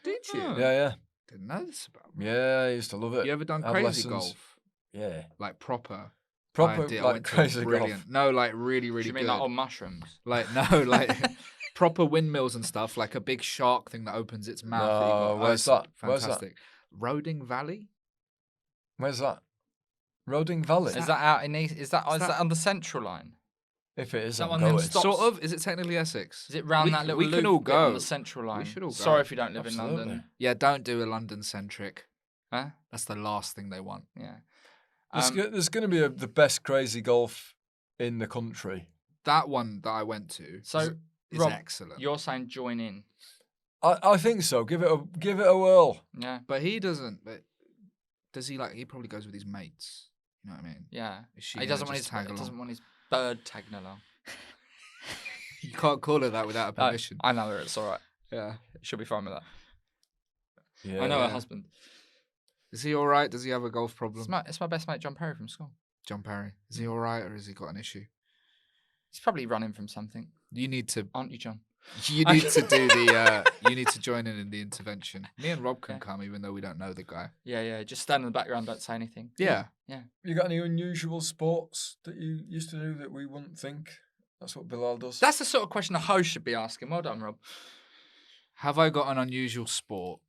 Did you? Yeah. Didn't know this about me. Yeah, I used to love it. You ever done crazy golf? Yeah. Like proper Like crazy brilliant. golf. No, like really, really Do you good. mean like on mushrooms? Like, no, like proper windmills and stuff, like a big shark thing that opens its mouth. No, where's that? Fantastic. Roding Valley? Where's that? Roding Valley? Is that out in East? Is that on the Central Line? If it is, That I'm one then going. stops. Sort of. Is it technically Essex? Is it round We that c- little we loop can all bit on go. the central line? should all Sorry go. if you don't live in Absolutely. London. Yeah, don't do a London centric. Huh? That's the last thing they want. Yeah. There's going to be the best crazy golf in the country. That one that I went to So, is Rob, excellent. you're saying join in. I think so. Give it a whirl. Yeah. But he doesn't. But does he like? He probably goes with his mates. You know what I mean? Yeah. Is she He gonna doesn't want just his tag along? doesn't want his bird tagging along. You can't call her that without a No, permission. I know her. It's all right. Yeah. She'll be fine with that. Yeah, I know her yeah. husband. Is he all right? Does he have a golf problem? It's my best mate John Perry from school. John Perry. Is he all right, or has he got an issue? He's probably running from something, You need to. aren't you, John? You need to do the. You need to join in the intervention. Me and Rob can Yeah. come, even though we don't know the guy. Yeah. Just stand in the background, don't say anything. Yeah. You got any unusual sports that you used to do that we wouldn't think? That's what Bilal does. That's the sort of question a host should be asking. Well done, Rob. Have I got an unusual sport?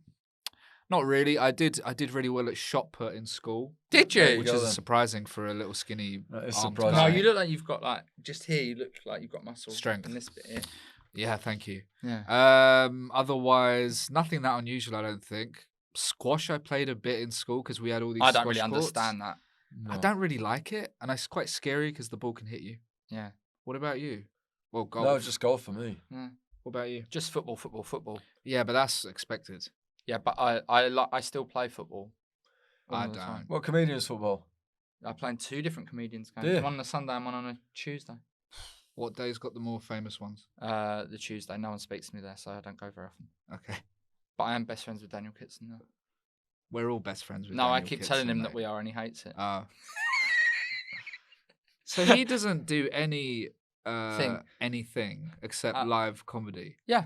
Not really. I did really well at shot put in school. Did you? Which go is then. surprising for a little skinny. That is armed surprising. No, guy. you look like you've got just here. You look like you've got muscle Strength. in this bit here. Yeah, thank you. Yeah. Otherwise, nothing that unusual. I don't think. Squash. I played a bit in school because we had all these. I don't squash really courts. understand that. No. I don't really like it, and it's quite scary because the ball can hit you. Yeah. What about you? Well, golf. No, just golf for me. Yeah. What about you? Just football. Yeah, but that's expected. Yeah, but I still play football. I all the time. don't. What comedians football? I play in two different comedians games. Do you? One on a Sunday and one on a Tuesday. What day's got the more famous ones? The Tuesday. No one speaks to me there, so I don't go very often. Okay. But I am best friends with Daniel Kitson now. We're all best friends with No, I Daniel keep Kitson, telling him mate. that we are, and he hates it. So he doesn't do anything except Uh, live comedy. Yeah.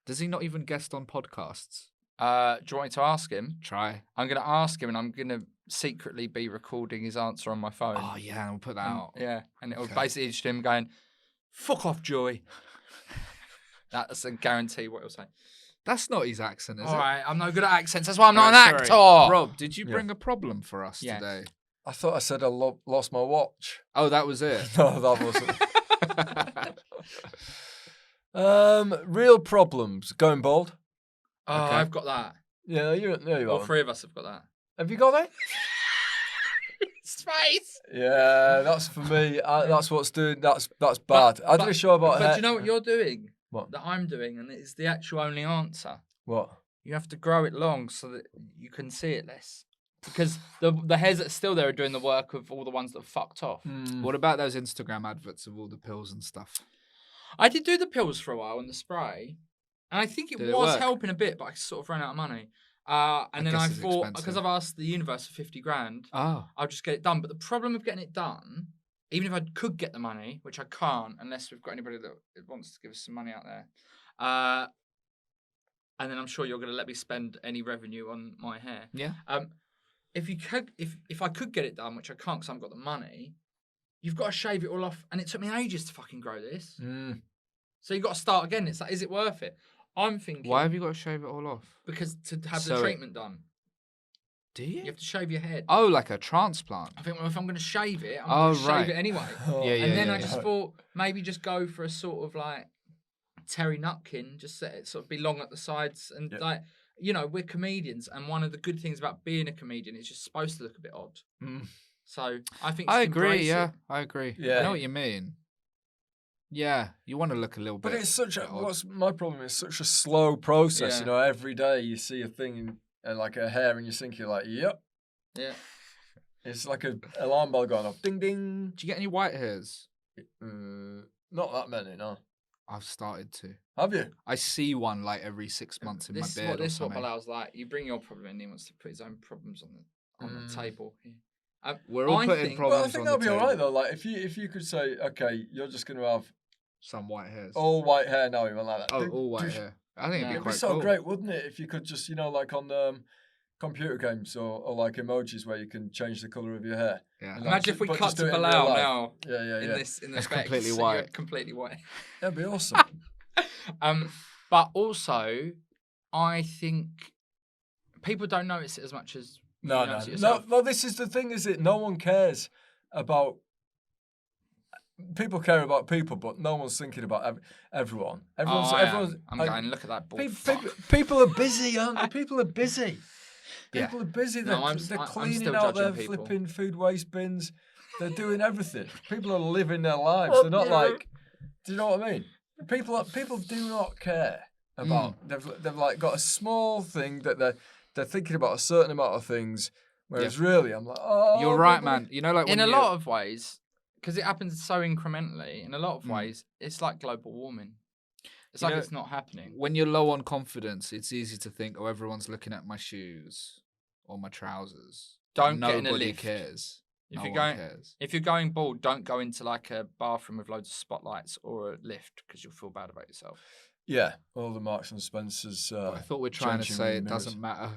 Does he not even guest on podcasts? Do you want me to ask him? Try. I'm going to ask him, and I'm going to secretly be recording his answer on my phone. Oh yeah, we'll put that And- out. Yeah, and it'll Okay. basically just him going, "Fuck off, Joey." That's a guarantee what he'll say. That's not his accent, is All it? right, I'm no good at accents. That's why I'm not Right, an sorry. actor. Rob, did you Yeah. bring a problem for us Yes. today? I thought I said I lost my watch. Oh, that was it. No, that wasn't. Real problems. Going bald. Oh, Okay. I've got that. Yeah, you All are. three of us have got that. Have you got it? Space. Yeah, that's for me. That's what's doing. That's bad. I did a show about. But do you know what you're doing? What? That I'm doing, and it's the actual only answer. What? You have to grow it long so that you can see it less. Because the hairs that are still there are doing the work of all the ones that are fucked off. What about those Instagram adverts of all the pills and stuff? I did do the pills for a while and the spray, and I think it Did it was work? helping a bit, but I sort of ran out of money. And then I guess it's thought, expensive. because I've asked the universe for 50 grand, Oh. I'll just get it done. But the problem of getting it done, even if I could get the money, which I can't unless we've got anybody that wants to give us some money out there, and then I'm sure you're going to let me spend any revenue on my hair. Yeah. If I could get it done, which I can't because I haven't got the money, you've got to shave it all off, and it took me ages to fucking grow this. So you've got to start again. It's like, is it worth it? I'm thinking. Why have you got to shave it all off? Because to have So the treatment done, Do you you? have to shave your head. Oh, like a transplant. I think, well, if I'm going to shave it, I'm Oh, going to right. shave it anyway. Yeah, yeah. And then I yeah. just thought maybe just go for a sort of like Terry Nutkin, just set it sort of be long at the sides and Yeah. like, you know, we're comedians, and one of the good things about being a comedian is just supposed to look a bit odd. So I think I just agree. embrace Yeah, it. I agree. Yeah. I know what you mean. Yeah, you want to look a little bit. But it's such a. bit odd. What's my problem? It's such a slow process. Yeah. You know, every day you see a thing like a hair, and you think you're like, yep. Yeah. It's like a alarm bell going off. Ding ding. Do you get any white hairs? Not that many, no. I've started to. Have you? I see one like every 6 months in my This is beard what or this is what something. Bilal's like. You bring your problem in, he wants to put his own problems on the table. Here. We're all I putting think- problems Well, I think on that'd the be table. alright though. Like if you could say, okay, you're just going to have Some white hairs. all white hair now, you want like that. Oh, all white hair. I think Yeah. it'd be It'd be quite so cool. great, wouldn't it? If you could just, like on computer games or like emojis where you can change the color of your hair. Yeah. And Imagine if we but cut just to do it in real Bilal life. now Yeah. in the That's specs, completely so you're white. completely white. That'd be awesome. But also, I think people don't notice it as much as No, you notice it yourself. no. This is the thing, is it? No one cares about people care about people, but no one's thinking about everyone. Everyone's. I'm going, look at that ball. People are busy, aren't they? People are busy. Yeah. People are busy. No, They're I'm cleaning still out their judging people. flipping food waste bins. They're doing everything. People are living their lives. They're not like. Do you know what I mean? People do not care about. They've like got a small thing that they're thinking about a certain amount of things. Whereas really, I'm like, oh, You're right, man. You know, like in a lot of ways, because it happens so incrementally. In a lot of ways, it's like global warming. It's like it's not happening. When you're low on confidence, it's easy to think, oh, everyone's looking at my shoes or my trousers. Don't get in a Nobody lift. cares. If No you're one going, cares. if you're going bald, don't go into like a bathroom with loads of spotlights or a lift because you'll feel bad about yourself. Yeah, all the Marks and Spencers. I thought we're trying to changing say it mirrors. doesn't matter.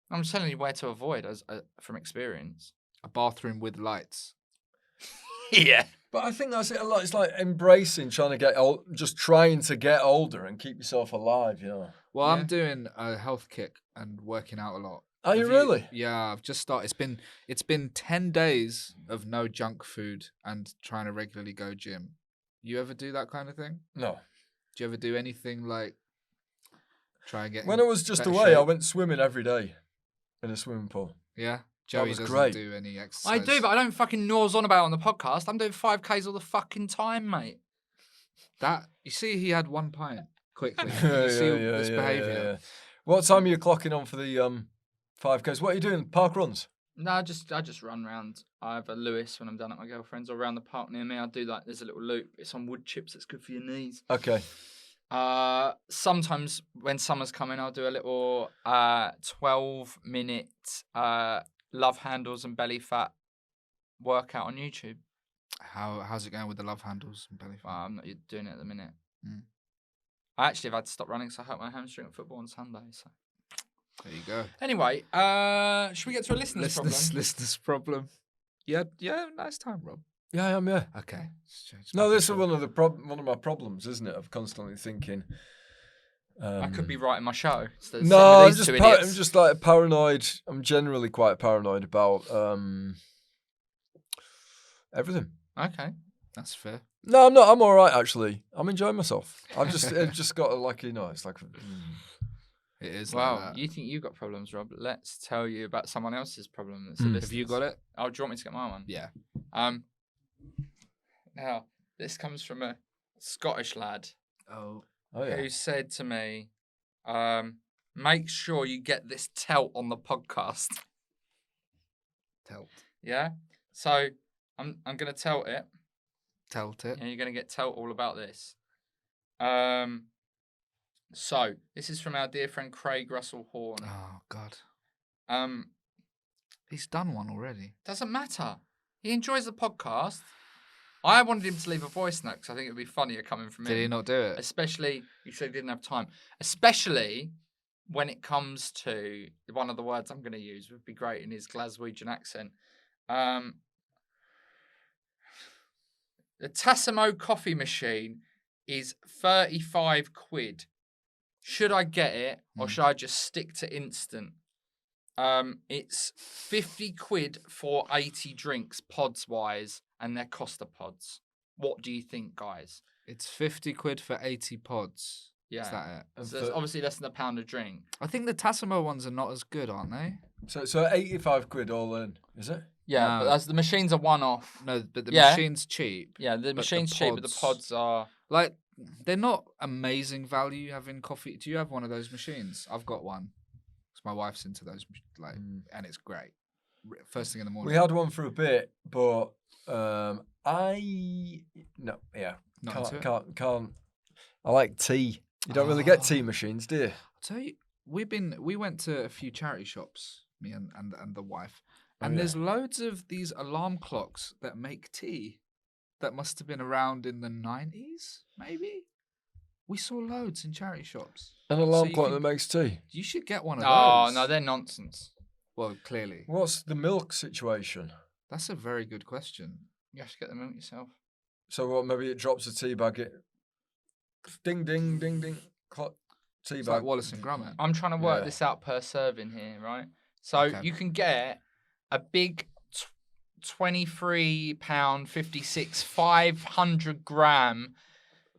I'm telling you where to avoid from experience. A bathroom with lights. Yeah. But I think that's it a lot. It's like embracing trying to get old, just trying to get older and keep yourself alive, you know. Well, Yeah. I'm doing a health kick and working out a lot. Are you Have really? Yeah, I've just started. It's been 10 days of no junk food and trying to regularly go gym. You ever do that kind of thing? No. Do you ever do anything like try and get When in I was just better away, I shape? went swimming every day in a swimming pool. Yeah, Joey was doesn't great. do any exercise. I do, but I don't fucking nose on about it on the podcast. I'm doing 5Ks all the fucking time, mate. That you see, he had one pint quickly. Yeah, You see yeah, this yeah, behaviour. yeah. What time are you clocking on for the 5Ks? What are you doing? Park runs? No, I just run round either Lewis when I'm down at my girlfriend's or around the park near me. I do like there's a little loop. It's on wood chips. It's good for your knees. Okay. Sometimes when summer's coming, I'll do a little 12-minute love handles and belly fat workout on YouTube. How's it going with the love handles and belly fat? I'm not doing it at the minute. Mm. I actually have had to stop running because I hurt my hamstring at football on Sunday. So There you go. anyway, should we get to a listener's problem? Listener's problem. Yeah, nice time, Rob. Yeah, I am, yeah. Okay. No, this is one of my problems, isn't it? Of constantly thinking. I could be writing my show. No, I'm just like paranoid. I'm generally quite paranoid about everything. Okay. That's fair. No, I'm not. I'm all right, actually. I'm enjoying myself. I've just got it's like. It is. Wow, Like that. you think you've got problems, Rob? Let's tell you about someone else's problem. That's Have you got it? Oh, do you want me to get my one? Yeah. Now, this comes from a Scottish lad Oh. Yeah. who said to me, make sure you get this telt on the podcast. Telt. Yeah? So, I'm going to telt it. Telt it. And you're going to get telt all about this. So, this is from our dear friend Craig Russell Horn. Oh God. Um, He's done one already. Doesn't matter. He enjoys the podcast. I wanted him to leave a voice note because I think it would be funnier coming from him. Did he not do it? Especially, he said he didn't have time. Especially when it comes to one of the words I'm going to use would be great in his Glaswegian accent. The Tassimo coffee machine is 35 quid. Should I get it or should I just stick to instant? It's 50 quid for 80 drinks, pods wise, and they're Costa pods. What do you think, guys? It's 50 quid for 80 pods. Yeah. Is that it? So it's obviously less than £1 a drink. I think the Tassimo ones are not as good, aren't they? So 85 quid all in, is it? Yeah, No. but that's, the machines are one off. No, but the Yeah. machine's cheap. Yeah, the the machine's cheap, but the pods are... Like, they're not amazing value having coffee. Do you have one of those machines? I've got one. Because my wife's into those, and it's great. First thing in the morning. We had one for a bit, but Not into it? can't. I like tea. You don't really get tea machines, do you? I'll tell you, we went to a few charity shops, me and the wife, and there's loads of these alarm clocks that make tea that must have been around in the 90s, maybe. We saw loads in charity shops. An alarm you clock can- that makes tea. You should get one of Oh, those. no, they're nonsense. Well, clearly. What's the milk situation? That's a very good question. You have to get the milk yourself. So what? Maybe it drops a tea bag. It ding ding ding ding. Clock tea It's bag. like Wallace and Gromit. I'm trying to work Yeah. this out per serving here, right? So Okay. you can get a big £23.56, 500-gram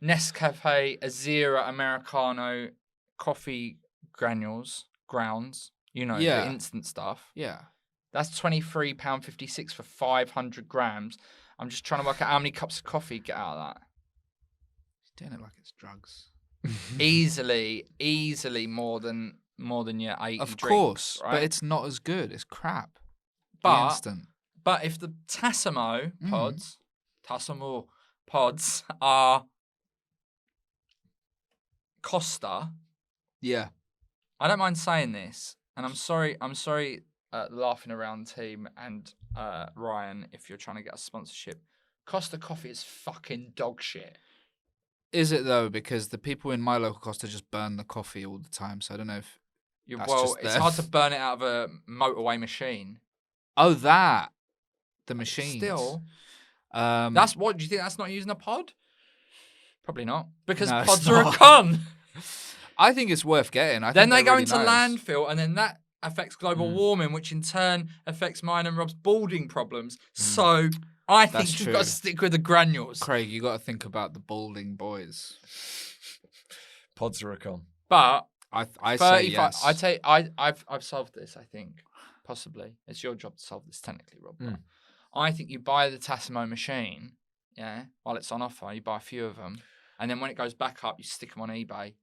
Nescafe Azera Americano coffee grounds. You know, Yeah. the instant stuff. Yeah. That's £23.56 for 500 grams. I'm just trying to work out how many cups of coffee you get out of that. He's doing it like it's drugs. Easily more than your 80 Of drinks, course, right? but it's not as good. It's crap. But- Instant. But if the Tassimo pods are Costa, Yeah. I don't mind saying this, and I'm sorry, Laughing Around team and Ryan, if you're trying to get a sponsorship. Costa coffee is fucking dog shit. Is it though? Because the people in my local Costa just burn the coffee all the time. So I don't know if. That's just It's them. hard to burn it out of a motorway machine. Oh, that. The machines. Still, That's what do you think? That's not using a pod? Probably not, because No, it's pods are a not. con. I think it's worth getting. Then they they're go really into nice. landfill, and then that affects global warming, which in turn affects mine and Rob's balding problems. So I think That's you've got to true. stick with the granules. Craig, you got to think about the balding boys. Pods are a con. But I say 35. yes. I tell you, I've solved this. I think possibly it's your job to solve this technically, Rob. But I think you buy the Tassimo machine, yeah, while it's on offer. You buy a few of them, and then when it goes back up, you stick them on eBay.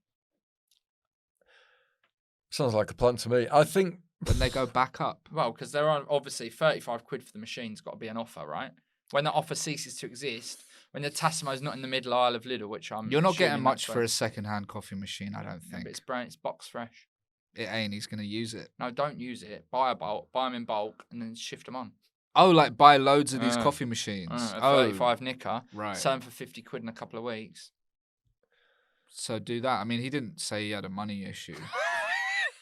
Sounds like a plan to me. I think when they go back up. Well, because there are obviously 35 quid for the machine's got to be an offer, right? When that offer ceases to exist, when the Tassimo's not in the middle aisle of Lidl, which You're not getting assuming much that's for a second-hand coffee machine, I don't No, think. but it's brown, it's box fresh. It ain't. He's going to use it. No, don't use it. Buy them in bulk, and then shift them on. Oh, like buy loads of these coffee machines. A 35 nicker, right. sell them for 50 quid in a couple of weeks. So do that. I mean, he didn't say he had a money issue.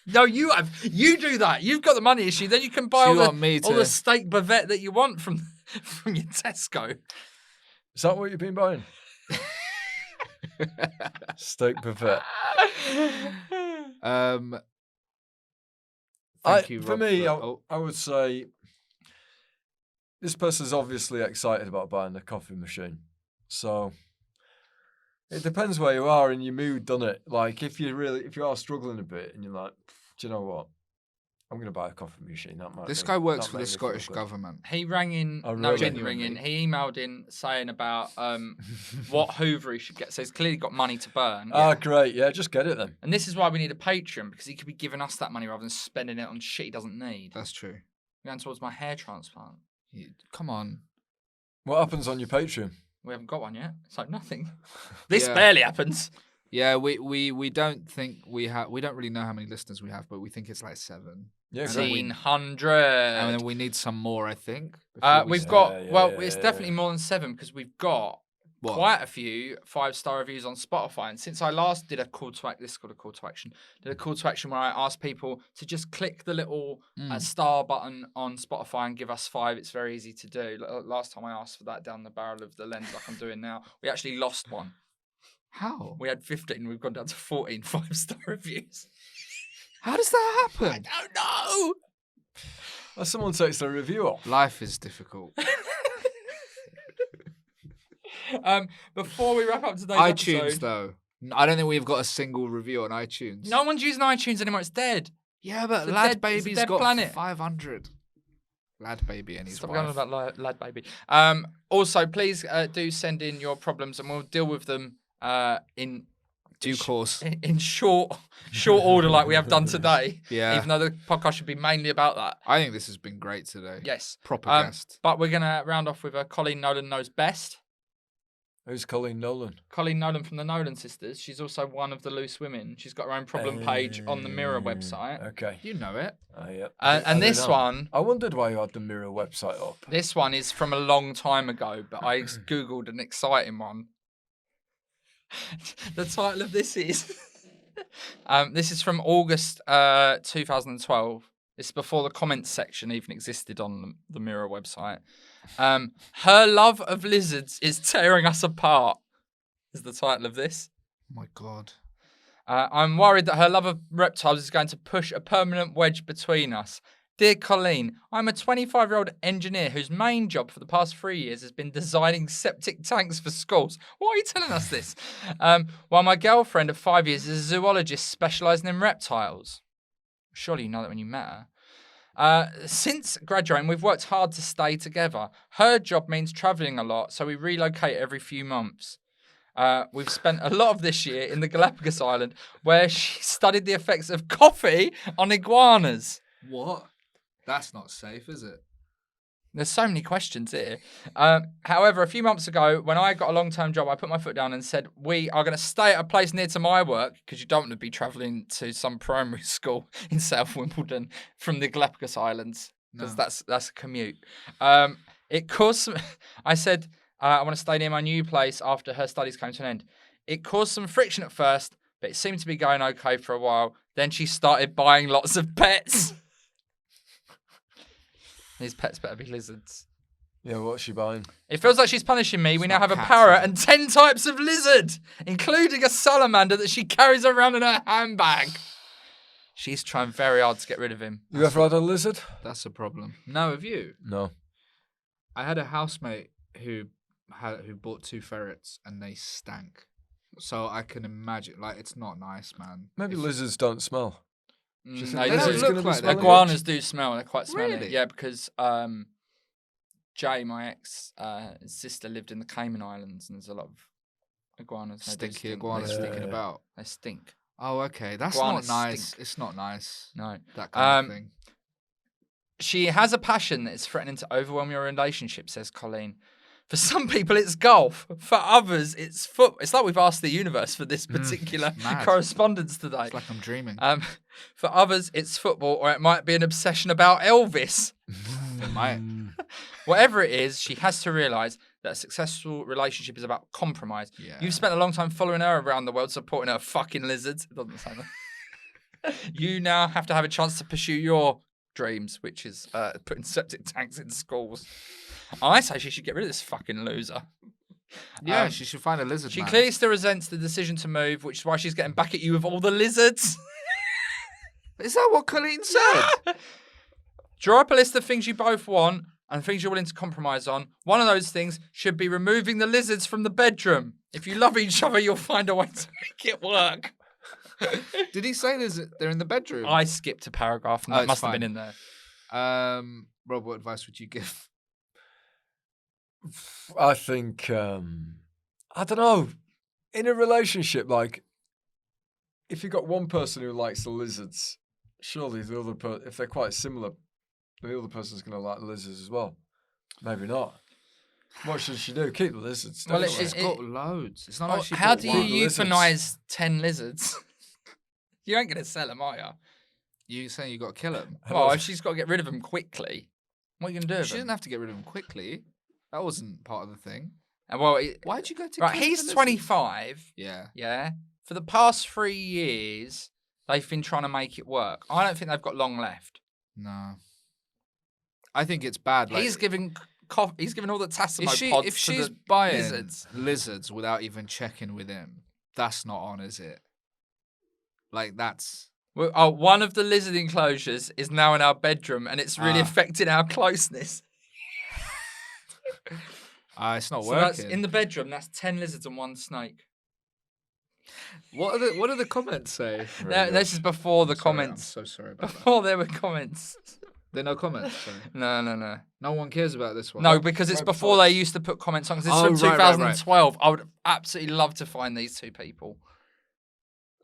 No, you have. You do that. You've got the money issue. Then you can buy So all you the, want me all to- the steak bavette that you want from your Tesco. is that what you've been buying? Steak buffet. Thank you, For Rob, me, for- I would say this person's obviously excited about buying a coffee machine. So it depends where you are in your mood, doesn't it? Like if you are struggling a bit and you're like, do you know what? I'm going to buy a coffee machine. That might. This be- guy works that for make the me feel Scottish good. government. He rang in. Oh, No, he really? didn't ring in. He emailed in saying about what Hoover he should get. So he's clearly got money to burn. Ah, great. Yeah, just get it then. And this is why we need a Patreon, because he could be giving us that money rather than spending it on shit he doesn't need. That's true. Going towards my hair transplant. Come on. What happens on your Patreon? We haven't got one yet, so nothing. This Yeah. barely happens. Yeah, we don't think we have. We don't really know how many listeners we have, but we think it's like 7. Yeah, And then we- 1,500. And then we need some more, I think. before we We've start. got, Yeah, well, yeah, it's yeah, definitely yeah. more than 7 because we've got What? quite a few 5-star reviews on Spotify. And since I last did a call to action, this is called a call to action, did a call to action where I asked people to just click the little star button on Spotify and give us 5. It's very easy to do. Last time I asked for that down the barrel of the lens like I'm doing now, we actually lost one. How? We had 15, we've gone down to 14 5-star reviews. How does that happen? I don't know. Well, someone takes their review off. Life is difficult. Before we wrap up today's iTunes, episode, though. I don't think we've got a single review on iTunes. no one's using iTunes anymore. It's dead. Yeah, but It's a Lad dead- it's a Baby's dead got planet. 500. Lad Baby and his Stop wife. going on about lad baby. Also, please do send in your problems, and we'll deal with them in Due course. in short order, like we have done today. Yeah. Even though the podcast should be mainly about that. I think this has been great today. Yes. Proper guest. But we're gonna round off with Colleen Nolan knows best. Who's Colleen Nolan? Colleen Nolan from the Nolan sisters. She's also one of the loose women. She's got her own problem page on the Mirror website. Okay. You know it. Yep. And this one, I wondered why you had the Mirror website up. this one is from a long time ago, but I googled an exciting one. The title of this is this is from August 2012. It's before the comments section even existed on the Mirror website. Her love of lizards is tearing us apart is the title of this. Oh my God. I'm worried that her love of reptiles is going to push a permanent wedge between us. Dear Colleen, I'm a 25-year-old engineer whose main job for the past 3 years has been designing septic tanks for schools. Why are you telling us this? While my girlfriend of 5 years is a zoologist specialising in reptiles. Surely you know that when you met her. Since graduating, we've worked hard to stay together. Her job means travelling a lot, so we relocate every few months. We've spent a lot of this year in the Galapagos Island, where she studied the effects of coffee on iguanas. What? That's not safe, is it? There's so many questions here. However, a few months ago, when I got a long-term job, I put my foot down and said, we are going to stay at a place near to my work, because you don't want to be travelling to some primary school in South Wimbledon from the Galapagos Islands, because that's a commute. It caused some... I said, I want to stay near my new place after her studies came to an end. It caused some friction at first, but it seemed to be going okay for a while. Then she started buying lots of pets. These pets better be lizards. Yeah, what's she buying? It feels like she's punishing me. We now have a cats, parrot and 10 types of lizard, including a salamander that she carries around in her handbag. She's trying very hard to get rid of him. You ever had a lizard? That's a problem. No, have you? No. I had a housemate who bought 2 ferrets and they stank. So I can imagine, like, it's not nice, man. Maybe lizards don't smell. No, They don't lizards, look like that. iguanas do smell. They're quite smelly. Really? Yeah, because Jay, my ex, his sister lived in the Cayman Islands, and there's a lot of iguanas. They do Stinky stink. iguanas They sticking stink. about. They stink. Oh, okay. That's Iguanas not nice. stink. It's not nice. No. That kind of thing. She has a passion that is threatening to overwhelm your relationship, says Colleen. For some people, it's golf. For others, it's football. It's like we've asked the universe for this particular mad. correspondence today. It's like I'm dreaming. For others, it's football, or it might be an obsession about Elvis. It might. Whatever it is, she has to realise that a successful relationship is about compromise. Yeah. You've spent a long time following her around the world, supporting her fucking lizards. It doesn't sound like... You now have to have a chance to pursue your dreams, which is putting septic tanks in schools. I say she should get rid of this fucking loser. Yeah, she should find a lizard. She man. clearly still resents the decision to move, which is why she's getting back at you with all the lizards. Is that what Colleen said? Draw up a list of things you both want and things you're willing to compromise on. One of those things should be removing the lizards from the bedroom. If you love each other, you'll find a way to make it work. Did he say they're in the bedroom? I skipped a paragraph and that it's must have fine. been in there. Rob, what advice would you give? I think, I don't know. In a relationship, like, if you've got one person who likes the lizards, surely the other person, if they're quite similar, the other person's going to like the lizards as well. Maybe not. What should she do? Keep the lizards. Well, definitely. She's got loads. It's not like she How bought do one. you Lizards. euthanize 10 lizards? You ain't going to sell them, are you? You saying you got to kill him? Well, if she's got to get rid of them quickly, what are you going to do with She them? didn't have to get rid of him quickly. That wasn't part of the thing. Why'd you go to Right, kill the he's lizards? 25. Yeah. Yeah. For the past 3 years, they've been trying to make it work. I don't think they've got long left. No. I think it's bad. Like, He's giving all the Tassimo pods if to she's the buying lizards. without even checking with him, that's not on, is it? Like, that's... Well, one of the lizard enclosures is now in our bedroom, and it's really affecting our closeness. It's not So that's working. in the bedroom. That's 10 lizards and 1 snake. What do the comments say? This is before the Sorry, comments. I'm so sorry about that. Before there were comments. There are no comments. Sorry. No. No one cares about this one. No, because it's before they used to put comments on. 'Cause this is from right, right, 2012. I would absolutely love to find these 2 people.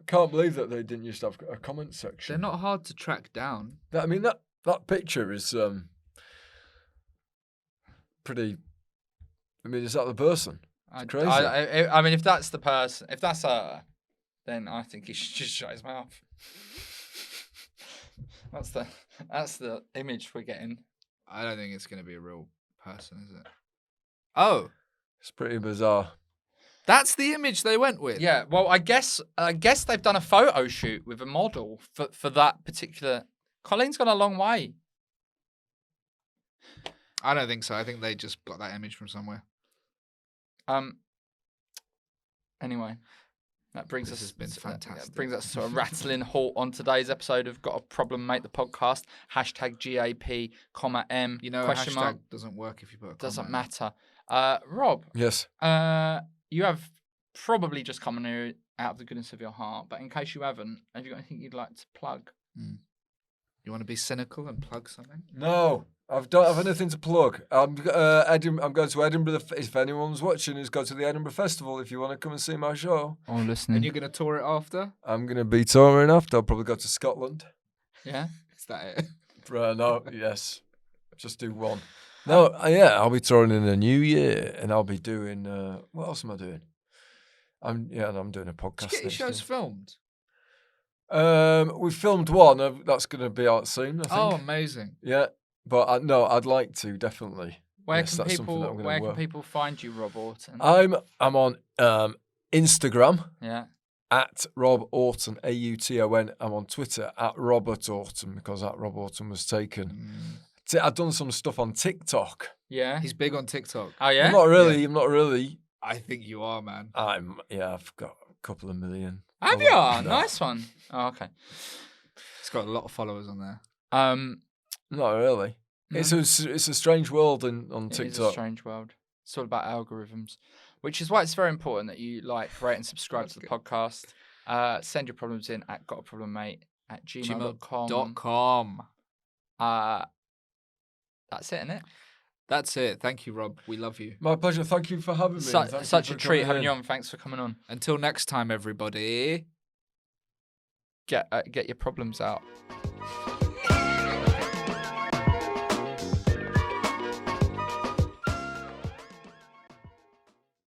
I can't believe that they didn't used to have a comment section. They're not hard to track down. That picture is pretty. I mean, is that the person? It's crazy. I mean, if that's the person, if that's her, then I think he should just shut his mouth. That's the image we're getting. I don't think it's going to be a real person, is it? Oh, It's pretty bizarre. that's the image they went with. Yeah, well, I guess they've done a photo shoot with a model for that particular. Colleen's gone a long way. I don't think so. I think they just got that image from somewhere. Anyway, That brings This us has been fantastic. That brings us to a rattling halt on today's episode of Got a Problem Mate, the podcast. Hashtag GAP, M. You know, question hashtag mark. doesn't work if you put a Doesn't comma in it. matter. Rob. Yes. You have probably just come in here out of the goodness of your heart, but in case you haven't, have you got anything you'd like to plug? You want to be cynical and plug something? No, I don't have anything to plug. I'm going to Edinburgh. If anyone's watching, who's gone to the Edinburgh Festival, if you want to come and see my show. Or listening. And you're going to tour it after? I'm going to be touring after. I'll probably go to Scotland. Yeah? Is that it? No, yes. Just do one. No, yeah, I'll be touring in the new year, and I'll be doing. What else am I doing? I'm doing a podcast. Did you get your shows filmed? We filmed one. That's going to be out soon, I think. Oh, amazing. Yeah, but I'd like to definitely. Where Yes, can that's something that I'm people gonna can work. people find you, Rob Auton? I'm on Instagram Yeah. at Rob Auton, AUTON. I'm on Twitter at Robert Auton because that Rob Auton was taken. I've done some stuff on TikTok. Yeah. He's big on TikTok. Oh yeah. I'm not really. I think you are, man. I've got a couple of million. Have you? No. Nice one. Oh, okay. He's got a lot of followers on there. Not really. No. It's a strange world on It is a TikTok. strange world. It's all about algorithms, which is why it's very important that you like, rate, and subscribe to the podcast. Send your problems in at gotaproblemmate@gmail.com. That's it, isn't it? That's it. Thank you, Rob. We love you. My pleasure. Thank you for having me. Such Thank a you for treat coming having in. you on. Thanks for coming on. Until next time, everybody. Get your problems out.